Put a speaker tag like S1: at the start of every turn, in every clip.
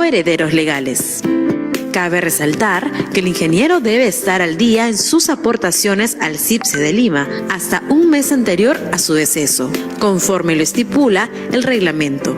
S1: herederos legales. Cabe resaltar que el ingeniero debe estar al día en sus aportaciones al CIPSE de Lima hasta un mes anterior a su deceso, conforme lo estipula el reglamento.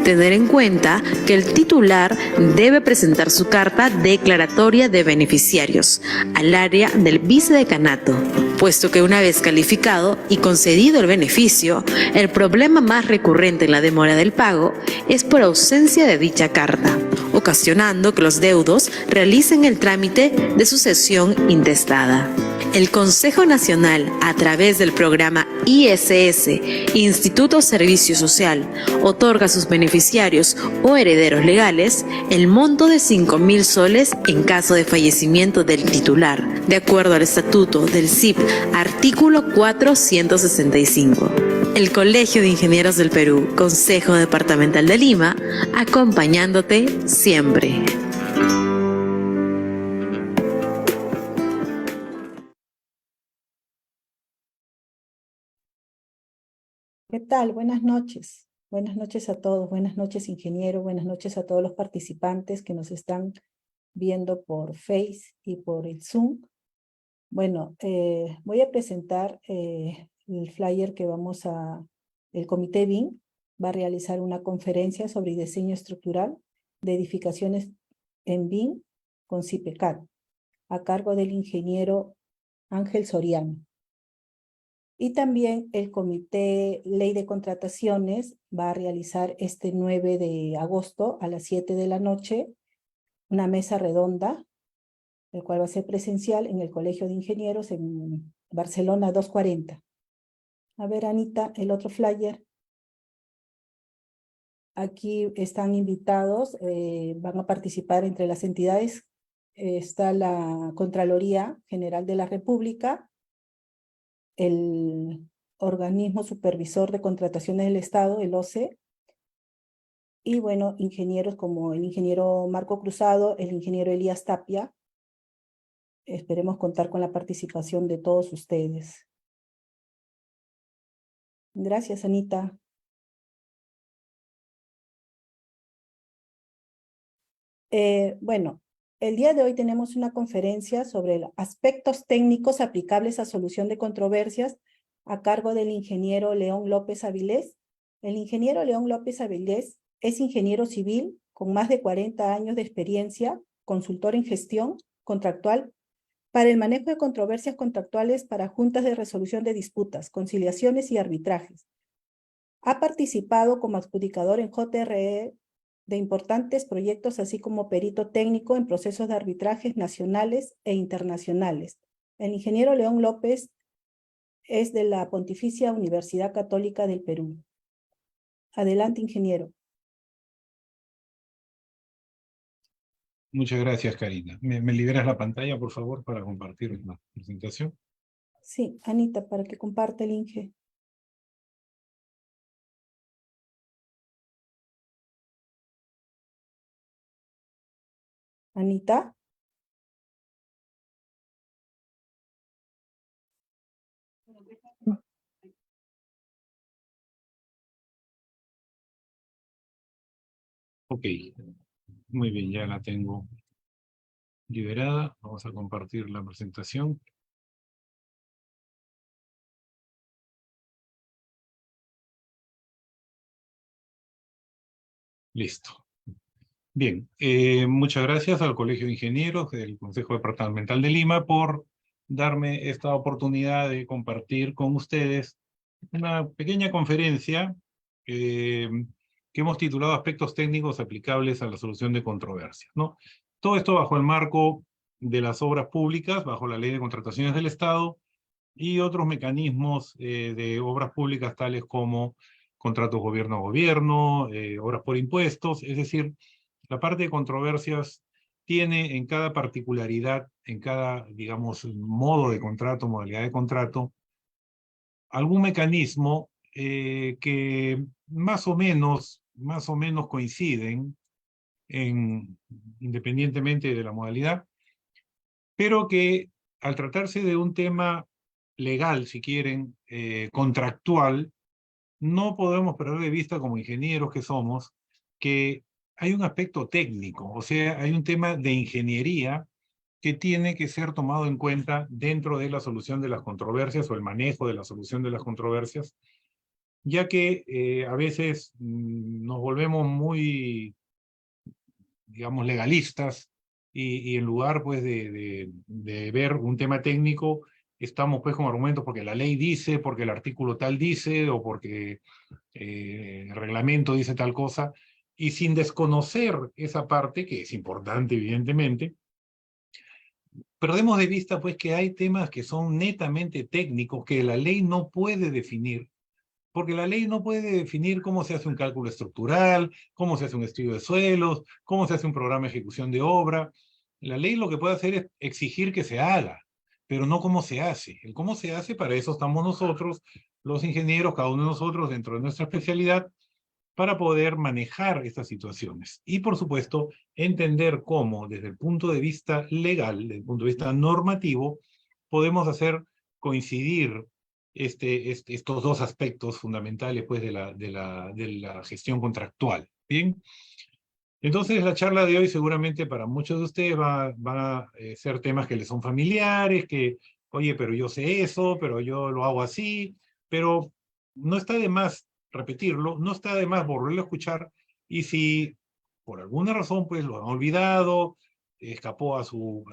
S1: Tener en cuenta que el titular debe presentar su carta declaratoria de beneficiarios al área del vicedecanato, puesto que una vez calificado y concedido el beneficio, el problema más recurrente en la demora del pago es por ausencia de dicha carta, ocasionando que los deudos realicen el trámite de sucesión intestada. El Consejo Nacional, a través del programa ISS, Instituto Servicio Social, otorga a sus beneficiarios o herederos legales el monto de 5.000 soles en caso de fallecimiento del titular, de acuerdo al Estatuto del CIP, artículo 465. El Colegio de Ingenieros del Perú, Consejo Departamental de Lima, acompañándote siempre.
S2: ¿Qué tal? Buenas noches. Buenas noches a todos. Buenas noches, ingeniero. Buenas noches a todos los participantes que nos están viendo por Face y por el Zoom. Bueno, voy a presentar el flyer que el Comité BIM va a realizar una conferencia sobre diseño estructural de edificaciones en BIM con CIPECAD, a cargo del ingeniero Ángel Soriano. Y también el Comité Ley de Contrataciones va a realizar este 9 de agosto a las 7 de la noche una mesa redonda, el cual va a ser presencial en el Colegio de Ingenieros en Barcelona 240. A ver, Anita, el otro flyer. Aquí están invitados, van a participar entre las entidades. Está la Contraloría General de la República, el Organismo Supervisor de Contrataciones del Estado, el OCE, y bueno, ingenieros como el ingeniero Marco Cruzado, el ingeniero Elías Tapia. Esperemos contar con la participación de todos ustedes. Gracias, Anita. Bueno, el día de hoy tenemos una conferencia sobre aspectos técnicos aplicables a solución de controversias a cargo del ingeniero León López Avilés. El ingeniero León López Avilés es ingeniero civil con más de 40 años de experiencia, consultor en gestión contractual para el manejo de controversias contractuales para juntas de resolución de disputas, conciliaciones y arbitrajes. Ha participado como adjudicador en JRE de importantes proyectos, así como perito técnico en procesos de arbitrajes nacionales e internacionales. El ingeniero León López es de la Pontificia Universidad Católica del Perú. Adelante, ingeniero.
S3: Muchas gracias, Karina. ¿Me liberas la pantalla, por favor, para compartir la presentación?
S2: Sí, Anita, para que comparte el Inge. Anita.
S3: Ok, muy bien, ya la tengo liberada. Vamos a compartir la presentación. Listo. Bien, muchas gracias al Colegio de Ingenieros del Consejo Departamental de Lima por darme esta oportunidad de compartir con ustedes una pequeña conferencia que hemos titulado Aspectos técnicos aplicables a la solución de controversias, ¿no? Todo esto bajo el marco de las obras públicas, bajo la Ley de Contrataciones del Estado y otros mecanismos de obras públicas tales como contratos gobierno a gobierno, obras por impuestos, es decir, la parte de controversias tiene en cada particularidad, en cada, digamos, modo de contrato, modalidad de contrato, algún mecanismo que más o menos coinciden, independientemente de la modalidad, pero que al tratarse de un tema legal, si quieren, contractual, no podemos perder de vista como ingenieros que somos, que hay un aspecto técnico, o sea, hay un tema de ingeniería que tiene que ser tomado en cuenta dentro de la solución de las controversias o el manejo de la solución de las controversias, ya que a veces nos volvemos muy, digamos, legalistas y en lugar pues de ver un tema técnico, estamos pues con argumentos porque la ley dice, porque el artículo tal dice o porque el reglamento dice tal cosa, y sin desconocer esa parte, que es importante evidentemente, perdemos de vista pues que hay temas que son netamente técnicos que la ley no puede definir, porque la ley no puede definir cómo se hace un cálculo estructural, cómo se hace un estudio de suelos, cómo se hace un programa de ejecución de obra. La ley lo que puede hacer es exigir que se haga, pero no cómo se hace. El cómo se hace, para eso estamos nosotros, los ingenieros, cada uno de nosotros dentro de nuestra especialidad, para poder manejar estas situaciones. Y por supuesto, entender cómo desde el punto de vista legal, desde el punto de vista normativo, podemos hacer coincidir estos dos aspectos fundamentales pues, de la gestión contractual. ¿Bien? Entonces, la charla de hoy seguramente para muchos de ustedes va a ser temas que les son familiares, que, oye, pero yo sé eso, pero yo lo hago así, pero no está de más repetirlo, no está de más volverlo a escuchar, y si por alguna razón pues lo han olvidado, escapó a su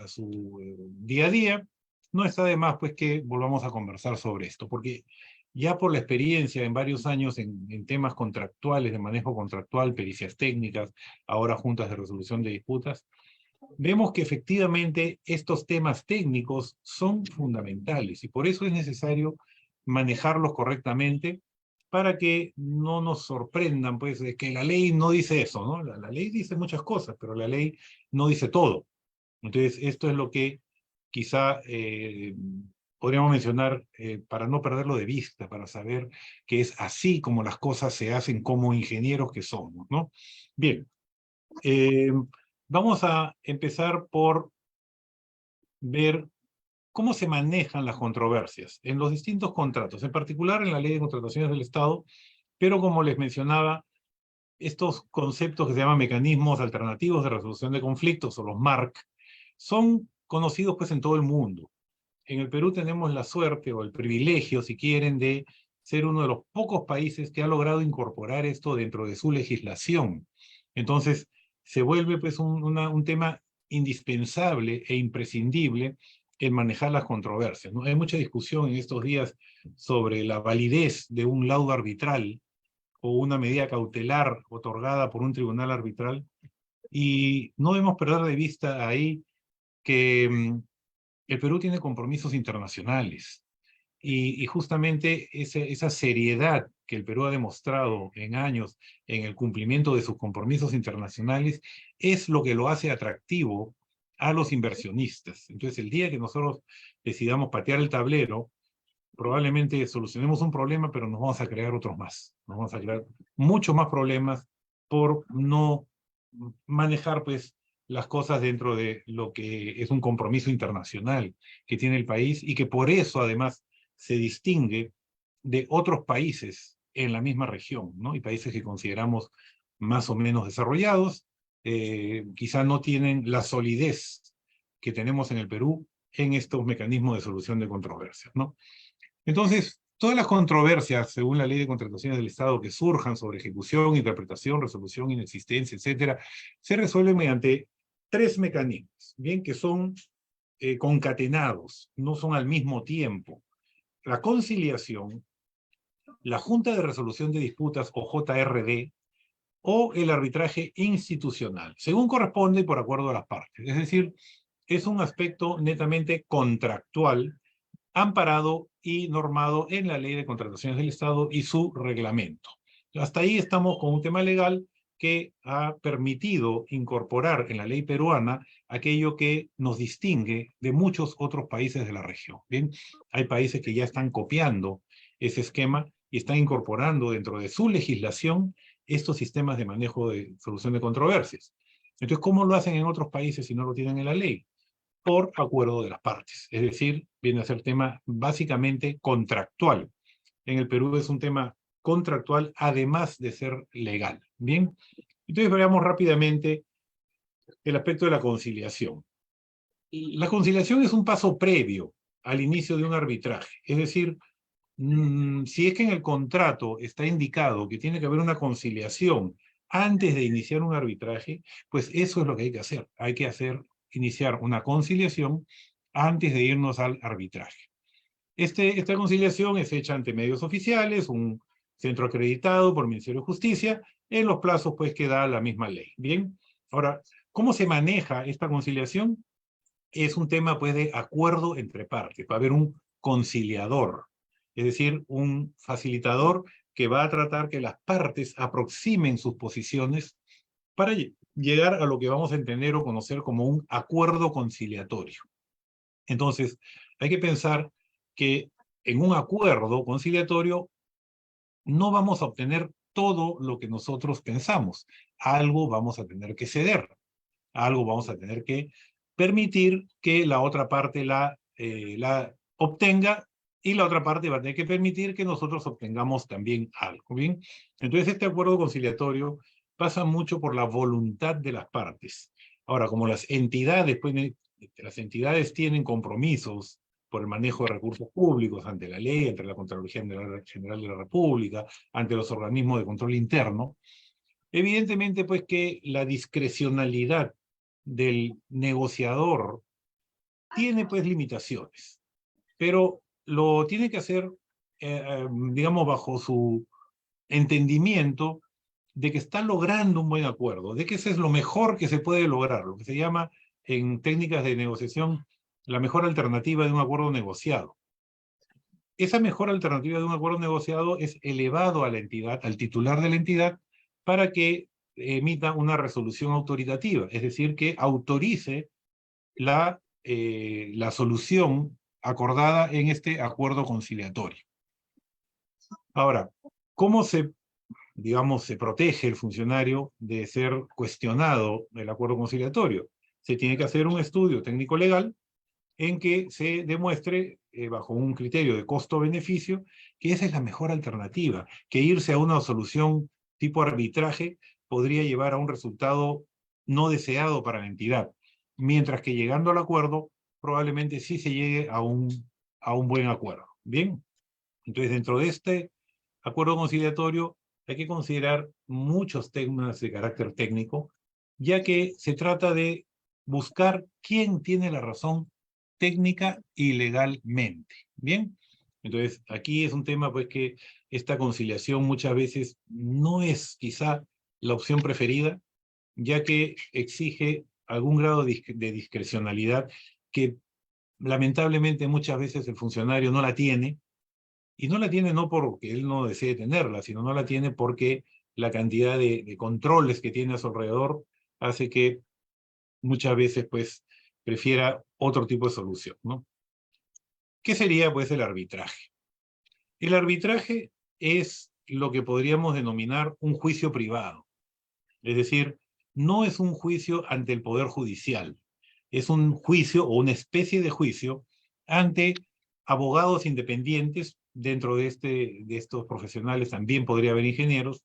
S3: día a día, no está de más pues que volvamos a conversar sobre esto, porque ya por la experiencia en varios años en temas contractuales, de manejo contractual, pericias técnicas, ahora juntas de resolución de disputas, vemos que efectivamente estos temas técnicos son fundamentales y por eso es necesario manejarlos correctamente para que no nos sorprendan, pues, de que la ley no dice eso, ¿no? La ley dice muchas cosas, pero la ley no dice todo. Entonces, esto es lo que quizá podríamos mencionar para no perderlo de vista, para saber que es así como las cosas se hacen como ingenieros que somos, ¿no? Bien, eh, vamos a empezar por ver cómo se manejan las controversias en los distintos contratos, en particular en la Ley de Contrataciones del Estado, pero como les mencionaba, estos conceptos que se llaman mecanismos alternativos de resolución de conflictos, o los MARC, son conocidos pues en todo el mundo. En el Perú tenemos la suerte o el privilegio, si quieren, de ser uno de los pocos países que ha logrado incorporar esto dentro de su legislación. Entonces, se vuelve pues un tema indispensable e imprescindible en manejar las controversias, ¿no? Hay mucha discusión en estos días sobre la validez de un laudo arbitral o una medida cautelar otorgada por un tribunal arbitral, y no debemos perder de vista ahí que el Perú tiene compromisos internacionales y justamente esa seriedad que el Perú ha demostrado en años en el cumplimiento de sus compromisos internacionales es lo que lo hace atractivo a los inversionistas. Entonces, el día que nosotros decidamos patear el tablero, probablemente solucionemos un problema, pero nos vamos a crear otros más. Nos vamos a crear muchos más problemas por no manejar, pues, las cosas dentro de lo que es un compromiso internacional que tiene el país y que por eso, además, se distingue de otros países en la misma región, ¿no? Y países que consideramos más o menos desarrollados, quizá no tienen la solidez que tenemos en el Perú en estos mecanismos de solución de controversias, ¿no? Entonces, todas las controversias, según la Ley de Contrataciones del Estado, que surjan sobre ejecución, interpretación, resolución, inexistencia, etcétera, se resuelven mediante tres mecanismos, bien, que son concatenados, no son al mismo tiempo. La conciliación, la Junta de Resolución de Disputas, o JRD, o el arbitraje institucional, según corresponde y por acuerdo de las partes. Es decir, es un aspecto netamente contractual, amparado y normado en la Ley de Contrataciones del Estado y su reglamento. Hasta ahí estamos con un tema legal que ha permitido incorporar en la ley peruana aquello que nos distingue de muchos otros países de la región. Bien, hay países que ya están copiando ese esquema y están incorporando dentro de su legislación estos sistemas de manejo de solución de controversias. Entonces, ¿cómo lo hacen en otros países si no lo tienen en la ley? Por acuerdo de las partes, es decir, viene a ser tema básicamente contractual. En el Perú es un tema contractual además de ser legal. Bien, Entonces veamos rápidamente el aspecto de la conciliación. La conciliación es un paso previo al inicio de un arbitraje. Es decir, si es que en el contrato está indicado que tiene que haber una conciliación antes de iniciar un arbitraje, pues eso es lo que hay que hacer. Hay que iniciar una conciliación antes de irnos al arbitraje. Esta conciliación es hecha ante medios oficiales, un centro acreditado por el Ministerio de Justicia, en los plazos pues que da la misma ley. Bien, ahora, ¿cómo se maneja esta conciliación? Es un tema pues de acuerdo entre partes. Va a haber un conciliador, es decir, un facilitador que va a tratar que las partes aproximen sus posiciones para llegar a lo que vamos a entender o conocer como un acuerdo conciliatorio. Entonces, hay que pensar que en un acuerdo conciliatorio no vamos a obtener todo lo que nosotros pensamos. Algo vamos a tener que ceder, algo vamos a tener que permitir que la otra parte la obtenga, y la otra parte va a tener que permitir que nosotros obtengamos también algo, ¿bien? Entonces este acuerdo conciliatorio pasa mucho por la voluntad de las partes. Ahora, como las entidades tienen compromisos por el manejo de recursos públicos ante la ley, ante la Contraloría General de la República, ante los organismos de control interno, evidentemente pues que la discrecionalidad del negociador tiene pues limitaciones, pero lo tiene que hacer, digamos, bajo su entendimiento de que está logrando un buen acuerdo, de que ese es lo mejor que se puede lograr, lo que se llama en técnicas de negociación la mejor alternativa de un acuerdo negociado. Esa mejor alternativa de un acuerdo negociado es elevado a la entidad, al titular de la entidad, para que emita una resolución autoritativa, es decir, que autorice la solución acordada en este acuerdo conciliatorio. Ahora, ¿cómo digamos, se protege el funcionario de ser cuestionado el acuerdo conciliatorio? Se tiene que hacer un estudio técnico-legal en que se demuestre, bajo un criterio de costo-beneficio, que esa es la mejor alternativa, que irse a una solución tipo arbitraje podría llevar a un resultado no deseado para la entidad, mientras que llegando al acuerdo, probablemente sí se llegue a un buen acuerdo. Bien, entonces dentro de este acuerdo conciliatorio hay que considerar muchos temas de carácter técnico, ya que se trata de buscar quién tiene la razón técnica y legalmente. Bien, entonces aquí es un tema pues que esta conciliación muchas veces no es quizá la opción preferida, ya que exige algún grado de discrecionalidad que lamentablemente muchas veces el funcionario no la tiene, y no la tiene no porque él no desee tenerla, sino no la tiene porque la cantidad de controles que tiene a su alrededor hace que muchas veces pues prefiera otro tipo de solución, ¿no? ¿Qué sería pues el arbitraje? El arbitraje es lo que podríamos denominar un juicio privado. Es decir, no es un juicio ante el Poder Judicial, es un juicio o una especie de juicio ante abogados independientes. Dentro de estos profesionales también podría haber ingenieros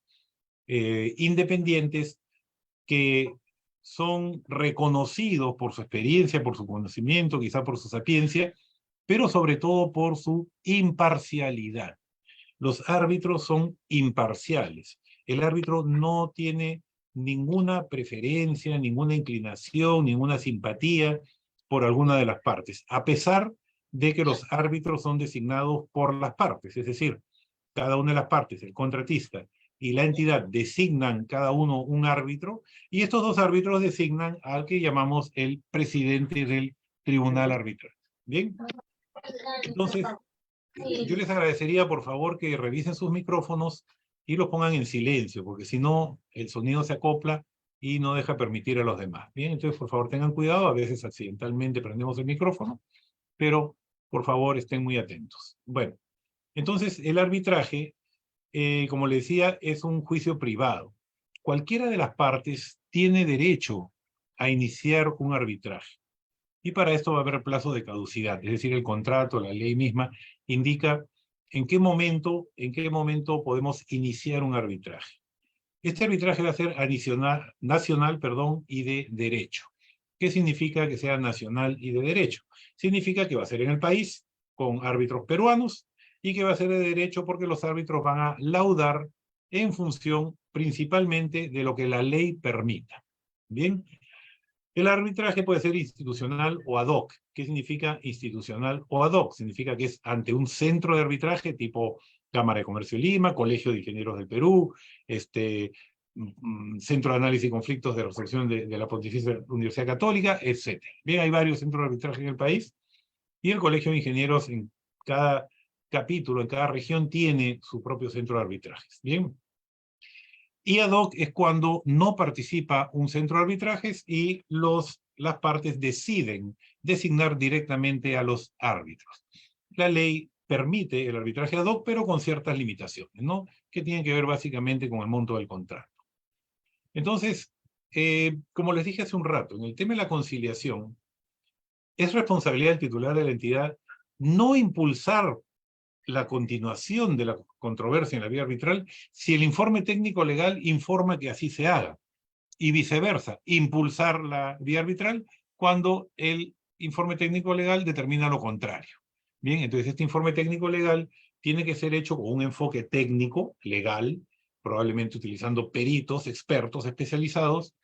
S3: independientes que son reconocidos por su experiencia, por su conocimiento, quizá por su sapiencia, pero sobre todo por su imparcialidad. Los árbitros son imparciales. El árbitro no tiene ninguna preferencia, ninguna inclinación, ninguna simpatía por alguna de las partes, a pesar de que los árbitros son designados por las partes, es decir, cada una de las partes, el contratista y la entidad, designan cada uno un árbitro, y estos dos árbitros designan al que llamamos el presidente del tribunal arbitral. ¿Bien? Entonces, yo les agradecería, por favor, que revisen sus micrófonos y los pongan en silencio, porque si no, el sonido se acopla y no deja permitir a los demás. Bien, entonces, por favor, tengan cuidado. A veces accidentalmente prendemos el micrófono, pero, por favor, estén muy atentos. Bueno, entonces, el arbitraje, como les decía, es un juicio privado. Cualquiera de las partes tiene derecho a iniciar un arbitraje. Y para esto va a haber plazo de caducidad, es decir, el contrato, la ley misma, indica en qué momento podemos iniciar un arbitraje. Este arbitraje va a ser nacional, y de derecho. ¿Qué significa que sea nacional y de derecho? Significa que va a ser en el país, con árbitros peruanos, y que va a ser de derecho porque los árbitros van a laudar en función principalmente de lo que la ley permita. Bien, el arbitraje puede ser institucional o ad hoc. ¿Qué significa institucional o ad hoc? Significa que es ante un centro de arbitraje tipo Cámara de Comercio de Lima, Colegio de Ingenieros del Perú, Centro de Análisis de Conflictos de Resolución de la Pontificia Universidad Católica, etc. Bien, hay varios centros de arbitraje en el país, y el Colegio de Ingenieros en cada capítulo, en cada región, tiene su propio centro de arbitrajes. Bien. Y ad hoc es cuando no participa un centro de arbitrajes y las partes deciden designar directamente a los árbitros. La ley permite el arbitraje ad hoc, pero con ciertas limitaciones, ¿no? Que tienen que ver básicamente con el monto del contrato. Entonces, como les dije hace un rato, en el tema de la conciliación, es responsabilidad del titular de la entidad no impulsar la continuación de la controversia en la vía arbitral si el informe técnico legal informa que así se haga, y viceversa, impulsar la vía arbitral cuando el informe técnico legal determina lo contrario. Bien, entonces este informe técnico legal tiene que ser hecho con un enfoque técnico, legal, probablemente utilizando peritos, expertos especializados,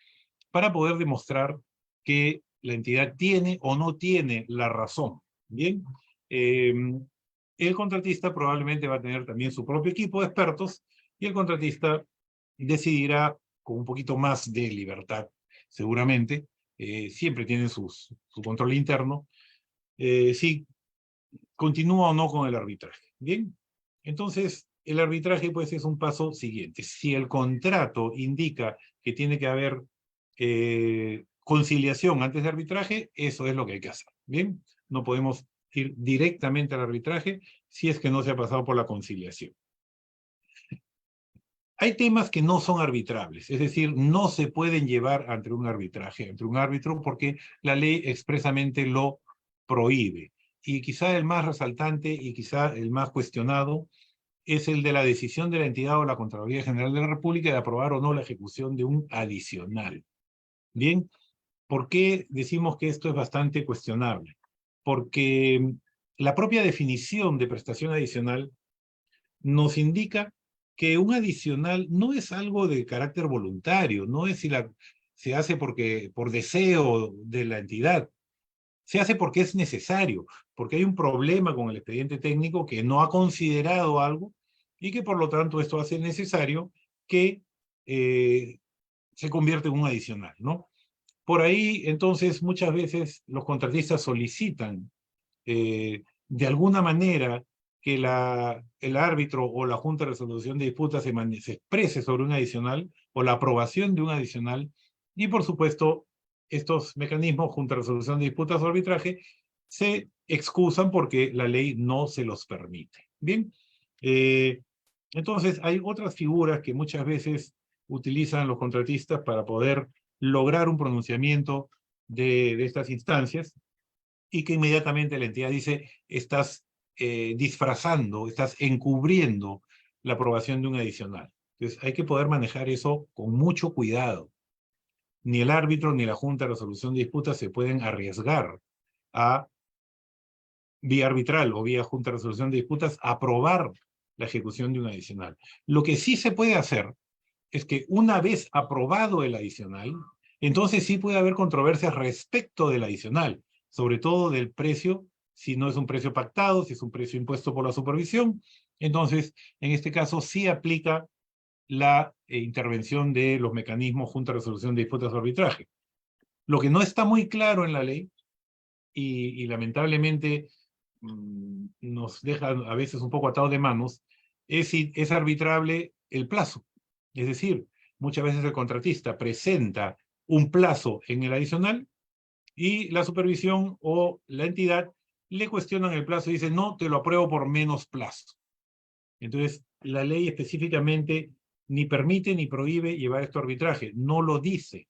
S3: para poder demostrar que la entidad tiene o no tiene la razón. Bien, el contratista probablemente va a tener también su propio equipo de expertos, y el contratista decidirá con un poquito más de libertad, seguramente, siempre tiene su control interno, si continúa o no con el arbitraje. Bien, entonces el arbitraje pues es un paso siguiente. Si el contrato indica que tiene que haber conciliación antes de arbitraje, eso es lo que hay que hacer. Bien, no podemos ir directamente al arbitraje si es que no se ha pasado por la conciliación. Hay temas que no son arbitrables, es decir, no se pueden llevar ante un arbitraje, ante un árbitro, porque la ley expresamente lo prohíbe. Y quizá el más resaltante y quizá el más cuestionado es el de la decisión de la entidad o la Contraloría General de la República de aprobar o no la ejecución de un adicional. Bien, ¿por qué decimos que esto es bastante cuestionable? Porque la propia definición de prestación adicional nos indica que un adicional no es algo de carácter voluntario, no es si se hace por deseo de la entidad, se hace porque es necesario, porque hay un problema con el expediente técnico que no ha considerado algo y que por lo tanto esto hace necesario que se convierta en un adicional, ¿no? Por ahí, entonces, muchas veces los contratistas solicitan de alguna manera que el árbitro o la Junta de Resolución de Disputas se exprese sobre un adicional o la aprobación de un adicional, y por supuesto estos mecanismos, Junta de Resolución de Disputas o arbitraje, se excusan porque la ley no se los permite. Bien, entonces hay otras figuras que muchas veces utilizan los contratistas para poder lograr un pronunciamiento de estas instancias, y que inmediatamente la entidad dice, estás disfrazando, estás encubriendo la aprobación de un adicional. Entonces hay que poder manejar eso con mucho cuidado. Ni el árbitro ni la Junta de Resolución de Disputas se pueden arriesgar a, vía arbitral o vía Junta de Resolución de Disputas, aprobar la ejecución de un adicional. Lo que sí se puede hacer es que una vez aprobado el adicional, entonces sí puede haber controversias respecto del adicional, sobre todo del precio, si no es un precio pactado, si es un precio impuesto por la supervisión. Entonces, en este caso sí aplica la intervención de los mecanismos Junta de Resolución de Disputas o Arbitraje. Lo que no está muy claro en la ley, y lamentablemente nos deja a veces un poco atados de manos, es si es arbitrable el plazo. Es decir, muchas veces el contratista presenta un plazo en el adicional y la supervisión o la entidad le cuestionan el plazo y dicen, no, te lo apruebo por menos plazo. Entonces, la ley específicamente ni permite ni prohíbe llevar esto a arbitraje, no lo dice.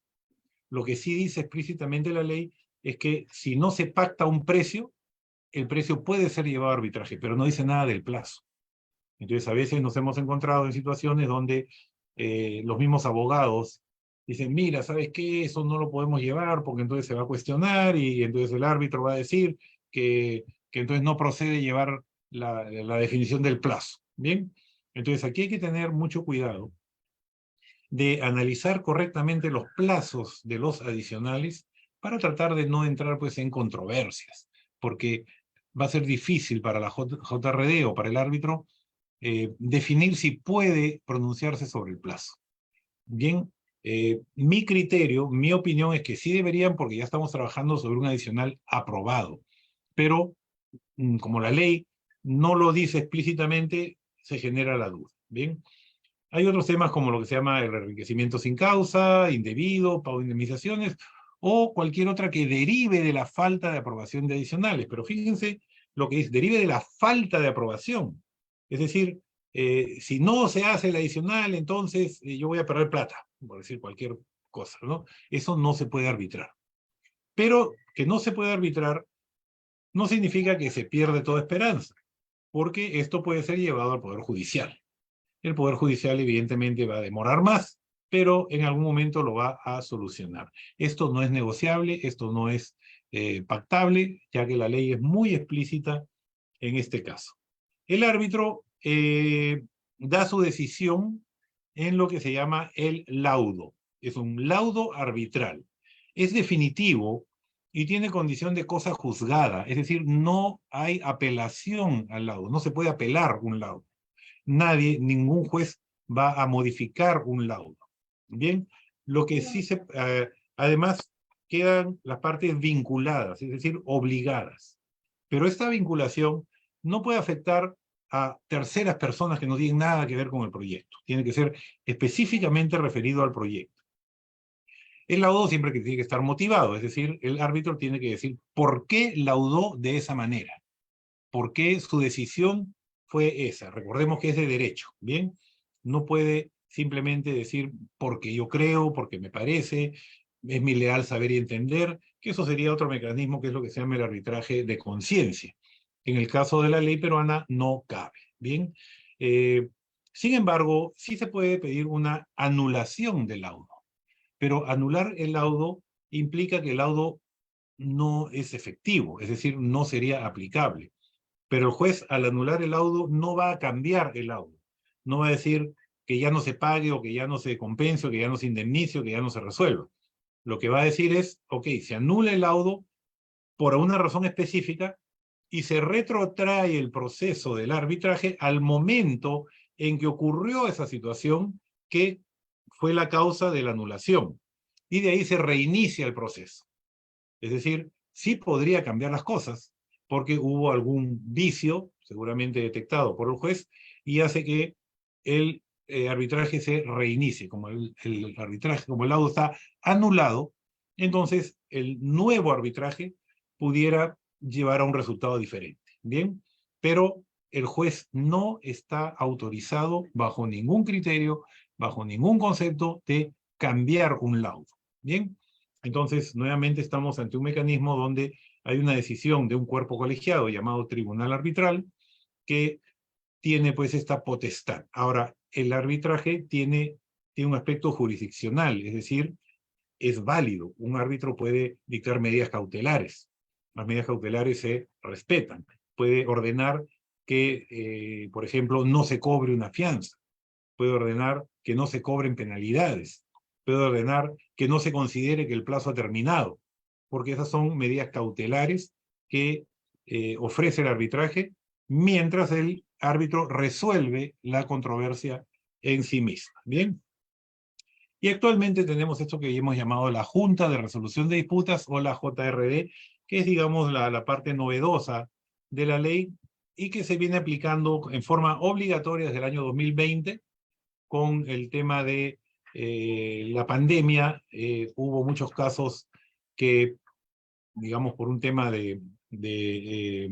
S3: Lo que sí dice explícitamente la ley es que si no se pacta un precio, el precio puede ser llevado a arbitraje, pero no dice nada del plazo. Entonces, a veces nos hemos encontrado en situaciones donde los mismos abogados dicen, mira, ¿sabes qué? Eso no lo podemos llevar porque entonces se va a cuestionar y entonces el árbitro va a decir que entonces no procede llevar la definición del plazo. ¿Bien? Entonces aquí hay que tener mucho cuidado de analizar correctamente los plazos de los adicionales para tratar de no entrar pues en controversias, porque va a ser difícil para la JRD o para el árbitro definir si puede pronunciarse sobre el plazo. Bien, mi criterio, mi opinión es que sí deberían, porque ya estamos trabajando sobre un adicional aprobado, pero como la ley no lo dice explícitamente, se genera la duda. Bien, hay otros temas como lo que se llama el enriquecimiento sin causa, indebido, pago de indemnizaciones, o cualquier otra que derive de la falta de aprobación de adicionales. Pero fíjense lo que dice, derive de la falta de aprobación. Es decir, si no se hace el adicional, entonces yo voy a perder plata, por decir cualquier cosa, ¿no? Eso no se puede arbitrar. Pero que no se puede arbitrar no significa que se pierde toda esperanza, porque esto puede ser llevado al Poder Judicial. El Poder Judicial evidentemente va a demorar más, pero en algún momento lo va a solucionar. Esto no es negociable, esto no es pactable, ya que la ley es muy explícita en este caso. El árbitro da su decisión en lo que se llama el laudo. Es un laudo arbitral. Es definitivo y tiene condición de cosa juzgada, es decir, no hay apelación al laudo, no se puede apelar un laudo. Nadie, ningún juez va a modificar un laudo. Bien, lo que sí además quedan las partes vinculadas, es decir, obligadas. Pero esta vinculación no puede afectar a terceras personas que no tienen nada que ver con el proyecto. Tiene que ser específicamente referido al proyecto. El laudo siempre que tiene que estar motivado, es decir, el árbitro tiene que decir por qué laudó de esa manera, por qué su decisión fue esa. Recordemos que es de derecho, ¿bien? No puede simplemente decir porque yo creo, porque me parece, es mi leal saber y entender, que eso sería otro mecanismo que es lo que se llama el arbitraje de conciencia. En el caso de la ley peruana no cabe, ¿bien? Sin embargo, sí se puede pedir una anulación del laudo, pero anular el laudo implica que el laudo no es efectivo, es decir, no sería aplicable. Pero el juez, al anular el laudo, no va a cambiar el laudo. No va a decir que ya no se pague, o que ya no se compense, o que ya no se indemnice, o que ya no se resuelva. Lo que va a decir es, ok, se anula el laudo por una razón específica y se retrotrae el proceso del arbitraje al momento en que ocurrió esa situación que fue la causa de la anulación. Y de ahí se reinicia el proceso. Es decir, sí podría cambiar las cosas, porque hubo algún vicio, seguramente detectado por el juez, y hace que el arbitraje se reinicie. Como el arbitraje, como el laudo está anulado, entonces el nuevo arbitraje pudiera llevar a un resultado diferente. ¿Bien? Pero el juez no está autorizado bajo ningún criterio, bajo ningún concepto de cambiar un laudo. ¿Bien? Entonces, nuevamente estamos ante un mecanismo donde hay una decisión de un cuerpo colegiado llamado tribunal arbitral que tiene pues esta potestad. Ahora, el arbitraje tiene un aspecto jurisdiccional, es decir, es válido. Un árbitro puede dictar medidas cautelares. Las medidas cautelares se respetan. Puede ordenar que, por ejemplo, no se cobre una fianza. Puede ordenar que no se cobren penalidades. Puede ordenar que no se considere que el plazo ha terminado, porque esas son medidas cautelares que ofrece el arbitraje mientras el árbitro resuelve la controversia en sí misma. ¿Bien? Y actualmente tenemos esto que hemos llamado la Junta de Resolución de Disputas, o la JRD, que es, digamos, la parte novedosa de la ley y que se viene aplicando en forma obligatoria desde el año 2020 con el tema de la pandemia. Hubo muchos casos que, digamos, por un tema de que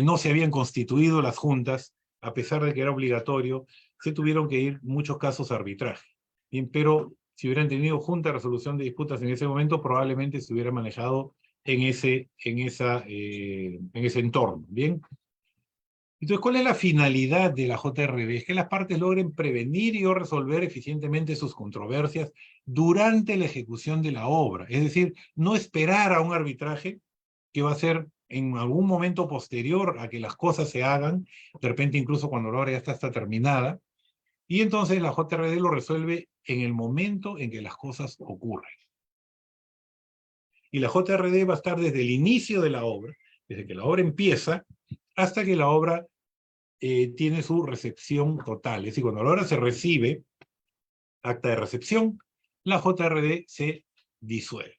S3: no se habían constituido las juntas, a pesar de que era obligatorio, se tuvieron que ir muchos casos a arbitraje. Bien, pero si hubieran tenido junta de resolución de disputas en ese momento, probablemente se hubiera manejado en ese entorno. Bien. Entonces, ¿cuál es la finalidad de la JRD? Es que las partes logren prevenir y o resolver eficientemente sus controversias durante la ejecución de la obra. Es decir, no esperar a un arbitraje que va a ser en algún momento posterior a que las cosas se hagan, de repente incluso cuando la obra ya está terminada, y entonces la JRD lo resuelve en el momento en que las cosas ocurren. Y la JRD va a estar desde el inicio de la obra, desde que la obra empieza, hasta que la obra tiene su recepción total. Es decir, cuando la obra se recibe, acta de recepción, la JRD se disuelve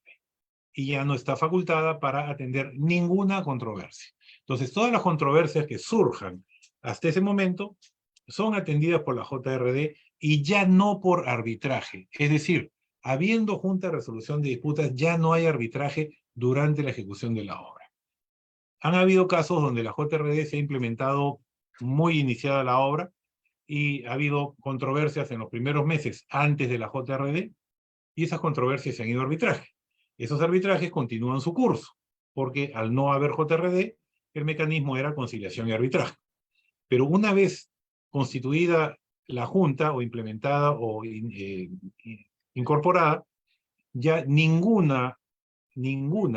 S3: y ya no está facultada para atender ninguna controversia. Entonces, todas las controversias que surjan hasta ese momento son atendidas por la JRD y ya no por arbitraje. Es decir, habiendo junta de resolución de disputas, ya no hay arbitraje durante la ejecución de la obra. Han habido casos donde la JRD se ha implementado muy iniciada la obra y ha habido controversias en los primeros meses antes de la JRD y esas controversias se han ido a arbitraje. Esos arbitrajes continúan su curso, porque al no haber JRD, el mecanismo era conciliación y arbitraje. Pero una vez constituida la Junta, o implementada, o incorporada, ya ninguna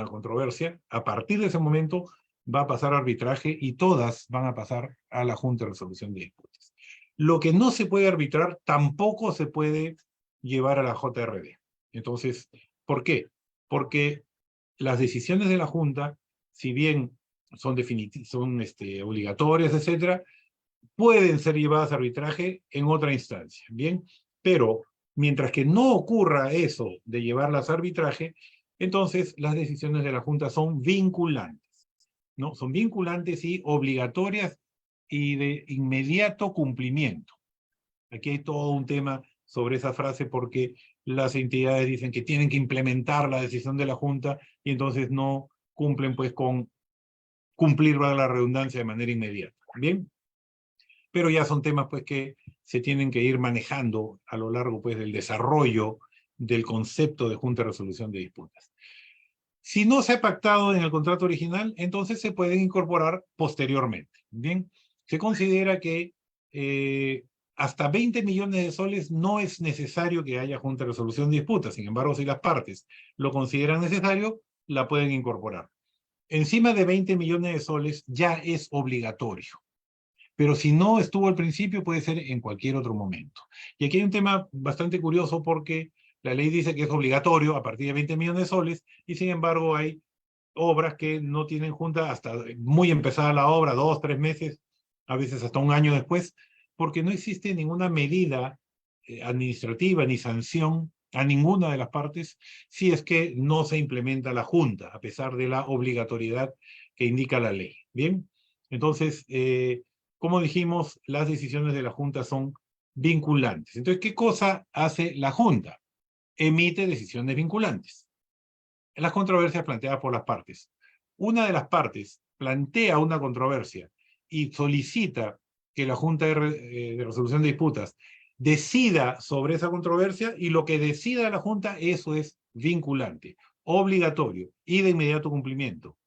S3: controversia, a partir de ese momento, va a pasar a arbitraje y todas van a pasar a la Junta de Resolución de Disputas. Lo que no se puede arbitrar tampoco se puede llevar a la JRD. Entonces, ¿por qué? Porque las decisiones de la Junta, si bien son obligatorias, etcétera, pueden ser llevadas a arbitraje en otra instancia, ¿bien? Pero mientras que no ocurra eso de llevarlas a arbitraje, entonces las decisiones de la Junta son vinculantes, ¿no? Son vinculantes y obligatorias y de inmediato cumplimiento. Aquí hay todo un tema sobre esa frase porque las entidades dicen que tienen que implementar la decisión de la Junta y entonces no cumplen pues con cumplir, valga la redundancia, de manera inmediata. ¿Bien? Pero ya son temas pues que se tienen que ir manejando a lo largo pues del desarrollo del concepto de Junta de Resolución de Disputas. Si no se ha pactado en el contrato original, entonces se pueden incorporar posteriormente. Bien, se considera que hasta 20 millones de soles no es necesario que haya Junta de Resolución de Disputas. Sin embargo, si las partes lo consideran necesario, la pueden incorporar. Encima de 20 millones de soles ya es obligatorio. Pero si no estuvo al principio, puede ser en cualquier otro momento. Y aquí hay un tema bastante curioso porque la ley dice que es obligatorio a partir de 20 millones de soles, y sin embargo hay obras que no tienen junta hasta muy empezada la obra, 2, 3 meses, a veces hasta un año después, porque no existe ninguna medida administrativa ni sanción a ninguna de las partes si es que no se implementa la junta, a pesar de la obligatoriedad que indica la ley. Bien, entonces, como dijimos, las decisiones de la Junta son vinculantes. Entonces, ¿qué cosa hace la Junta? Emite decisiones vinculantes. En las controversias planteadas por las partes. Una de las partes plantea una controversia y solicita que la Junta de Resolución de Disputas decida sobre esa controversia, y lo que decida la Junta, eso es vinculante, obligatorio y de inmediato cumplimiento.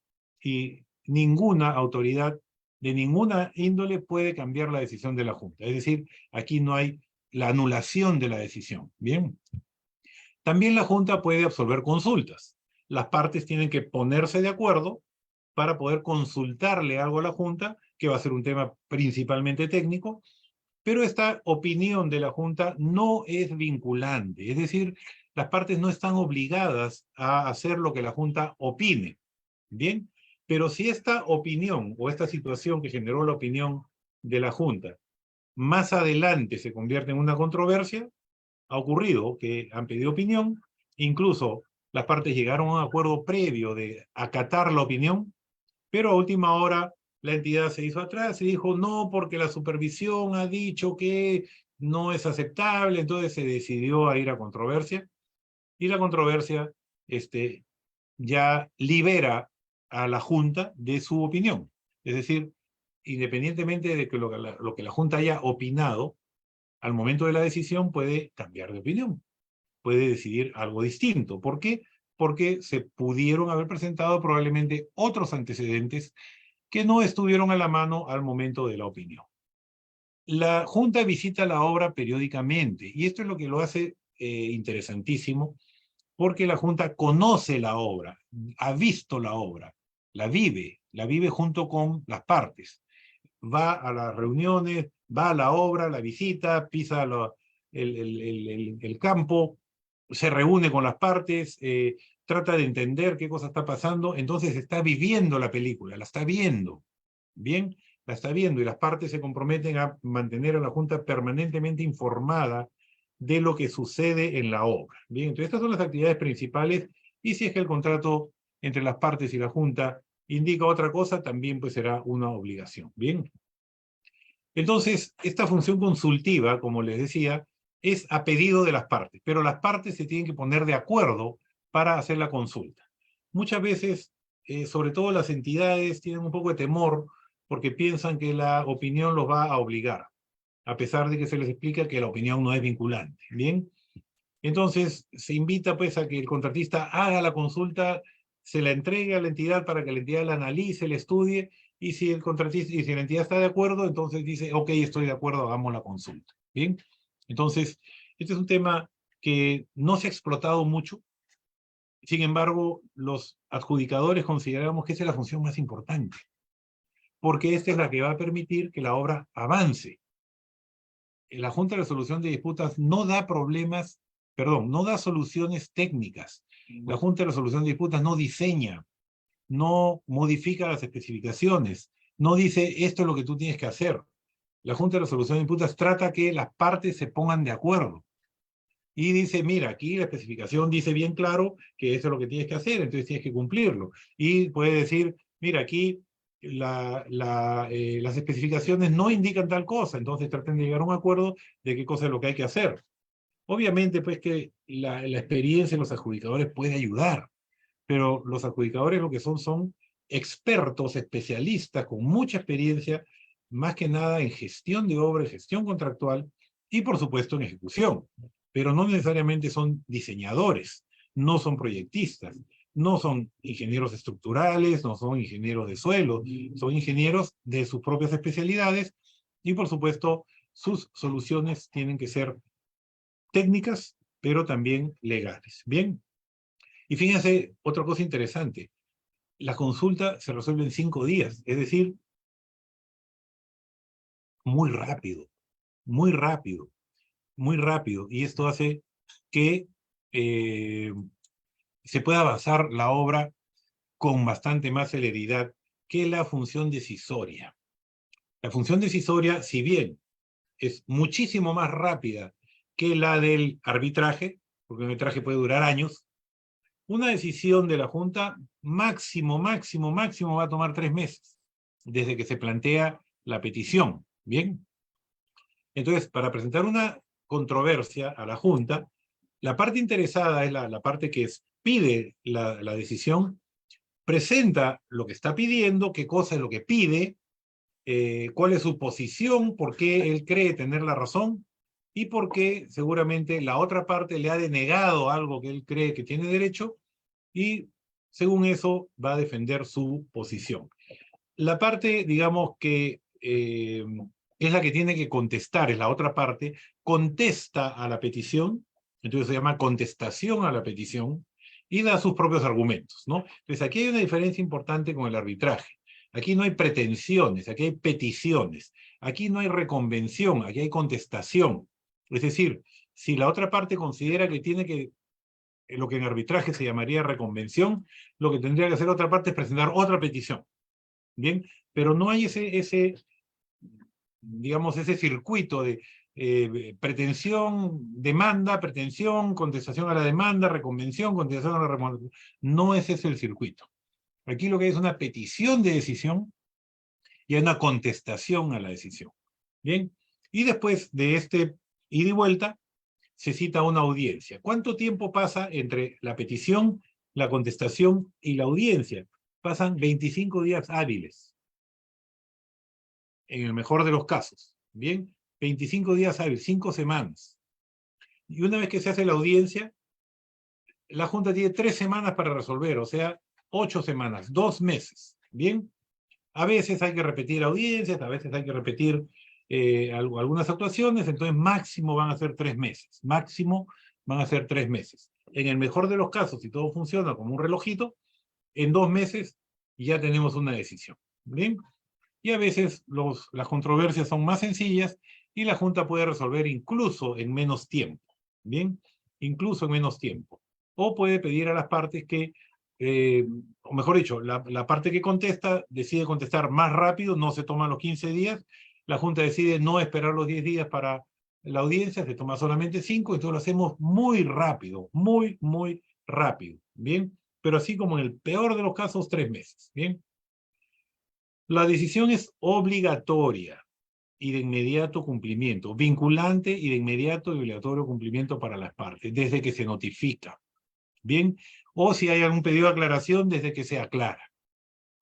S3: Y ninguna autoridad de ninguna índole puede cambiar la decisión de la Junta. Es decir, aquí no hay la anulación de la decisión. Bien. También la Junta puede absolver consultas. Las partes tienen que ponerse de acuerdo para poder consultarle algo a la Junta, que va a ser un tema principalmente técnico, pero esta opinión de la Junta no es vinculante. Es decir, las partes no están obligadas a hacer lo que la Junta opine. Bien. Pero si esta opinión o esta situación que generó la opinión de la Junta más adelante se convierte en una controversia, ha ocurrido que han pedido opinión, incluso las partes llegaron a un acuerdo previo de acatar la opinión, pero a última hora la entidad se hizo atrás y dijo no, porque la supervisión ha dicho que no es aceptable, entonces se decidió a ir a controversia, y la controversia ya libera a la Junta de su opinión. Es decir, independientemente de que lo que la Junta haya opinado, al momento de la decisión puede cambiar de opinión, puede decidir algo distinto. ¿Por qué? Porque se pudieron haber presentado probablemente otros antecedentes que no estuvieron a la mano al momento de la opinión. La Junta visita la obra periódicamente, y esto es lo que lo hace interesantísimo, porque la Junta conoce la obra, ha visto la obra, la vive junto con las partes. Va a las reuniones, va a la obra, la visita, pisa el campo, se reúne con las partes, trata de entender qué cosa está pasando, entonces está viviendo la película, la está viendo, ¿bien? La está viendo y las partes se comprometen a mantener a la Junta permanentemente informada de lo que sucede en la obra. Bien, entonces estas son las actividades principales y si es que el contrato entre las partes y la Junta indica otra cosa, también pues será una obligación. Bien. Entonces, esta función consultiva, como les decía, es a pedido de las partes, pero las partes se tienen que poner de acuerdo para hacer la consulta. Muchas veces, sobre todo las entidades, tienen un poco de temor porque piensan que la opinión los va a obligar, a pesar de que se les explica que la opinión no es vinculante. ¿Bien? Entonces, se invita pues a que el contratista haga la consulta, se la entregue a la entidad para que la entidad la analice, la estudie, y si el contratista, y si la entidad está de acuerdo, entonces dice, ok, estoy de acuerdo, hagamos la consulta. ¿Bien? Entonces, este es un tema que no se ha explotado mucho. Sin embargo, los adjudicadores consideramos que esa es la función más importante, porque esta es la que va a permitir que la obra avance. La Junta de Resolución de Disputas no da no da soluciones técnicas. La Junta de Resolución de Disputas no diseña, no modifica las especificaciones, no dice esto es lo que tú tienes que hacer. La Junta de Resolución de Disputas trata que las partes se pongan de acuerdo. Y dice, mira, aquí la especificación dice bien claro que eso es lo que tienes que hacer, entonces tienes que cumplirlo. Y puede decir, mira, aquí las especificaciones no indican tal cosa, entonces traten de llegar a un acuerdo de qué cosa es lo que hay que hacer. Obviamente, pues que la experiencia de los adjudicadores puede ayudar, pero los adjudicadores lo que son expertos, especialistas con mucha experiencia, más que nada en gestión de obra, en gestión contractual y por supuesto en ejecución, pero no necesariamente son diseñadores, no son proyectistas, no son ingenieros estructurales, no son ingenieros de suelo, son ingenieros de sus propias especialidades y por supuesto sus soluciones tienen que ser técnicas, pero también legales. Bien. Y fíjense, otra cosa interesante, la consulta se resuelve en 5 días, es decir, muy rápido, muy rápido, muy rápido, y esto hace que se pueda avanzar la obra con bastante más celeridad que la función decisoria. La función decisoria, si bien es muchísimo más rápida que la del arbitraje, porque el arbitraje puede durar años, una decisión de la Junta máximo va a tomar 3 meses, desde que se plantea la petición. ¿Bien? Entonces, para presentar una controversia a la Junta, la parte interesada es la parte que pide la decisión, presenta lo que está pidiendo, qué cosa es lo que pide, cuál es su posición, por qué él cree tener la razón, y por qué seguramente la otra parte le ha denegado algo que él cree que tiene derecho, y según eso va a defender su posición. La parte, digamos, que es la que tiene que contestar, es la otra parte, contesta a la petición, entonces se llama contestación a la petición, y da sus propios argumentos, ¿no? Entonces aquí hay una diferencia importante con el arbitraje. Aquí no hay pretensiones, aquí hay peticiones, aquí no hay reconvención, aquí hay contestación. Es decir, si la otra parte considera que tiene que, lo que en arbitraje se llamaría reconvención, lo que tendría que hacer otra parte es presentar otra petición. Bien, pero no hay digamos, ese circuito de pretensión, demanda, pretensión, contestación a la demanda, reconvención, contestación a la reconvención. No es ese el circuito. Aquí lo que hay es una petición de decisión y hay una contestación a la decisión. Bien, y después de este ida y vuelta, se cita una audiencia. ¿Cuánto tiempo pasa entre la petición, la contestación y la audiencia? Pasan 25 días hábiles. En el mejor de los casos. Bien, 25 días hábiles, 5 semanas. Y una vez que se hace la audiencia, la Junta tiene 3 semanas para resolver, o sea, 8 semanas, 2 meses. Bien, A veces hay que repetir audiencias, a veces hay que repetir algunas actuaciones, entonces máximo van a ser 3 meses. Máximo van a ser 3 meses. En el mejor de los casos, si todo funciona como un relojito, en 2 meses ya tenemos una decisión. ¿Bien? Y a veces las controversias son más sencillas y la Junta puede resolver incluso en menos tiempo. ¿Bien? Incluso en menos tiempo. O puede pedir a las partes que, o mejor dicho, la parte que contesta decide contestar más rápido, no se toman los 15 días, la Junta decide no esperar los 10 días para la audiencia, se toma solamente 5, entonces lo hacemos muy rápido, muy, muy rápido. ¿Bien? Pero así como en el peor de los casos, 3 meses. ¿Bien? La decisión es obligatoria y de inmediato cumplimiento, vinculante y de inmediato y obligatorio cumplimiento para las partes, desde que se notifica. ¿Bien? O si hay algún pedido de aclaración, desde que se aclara.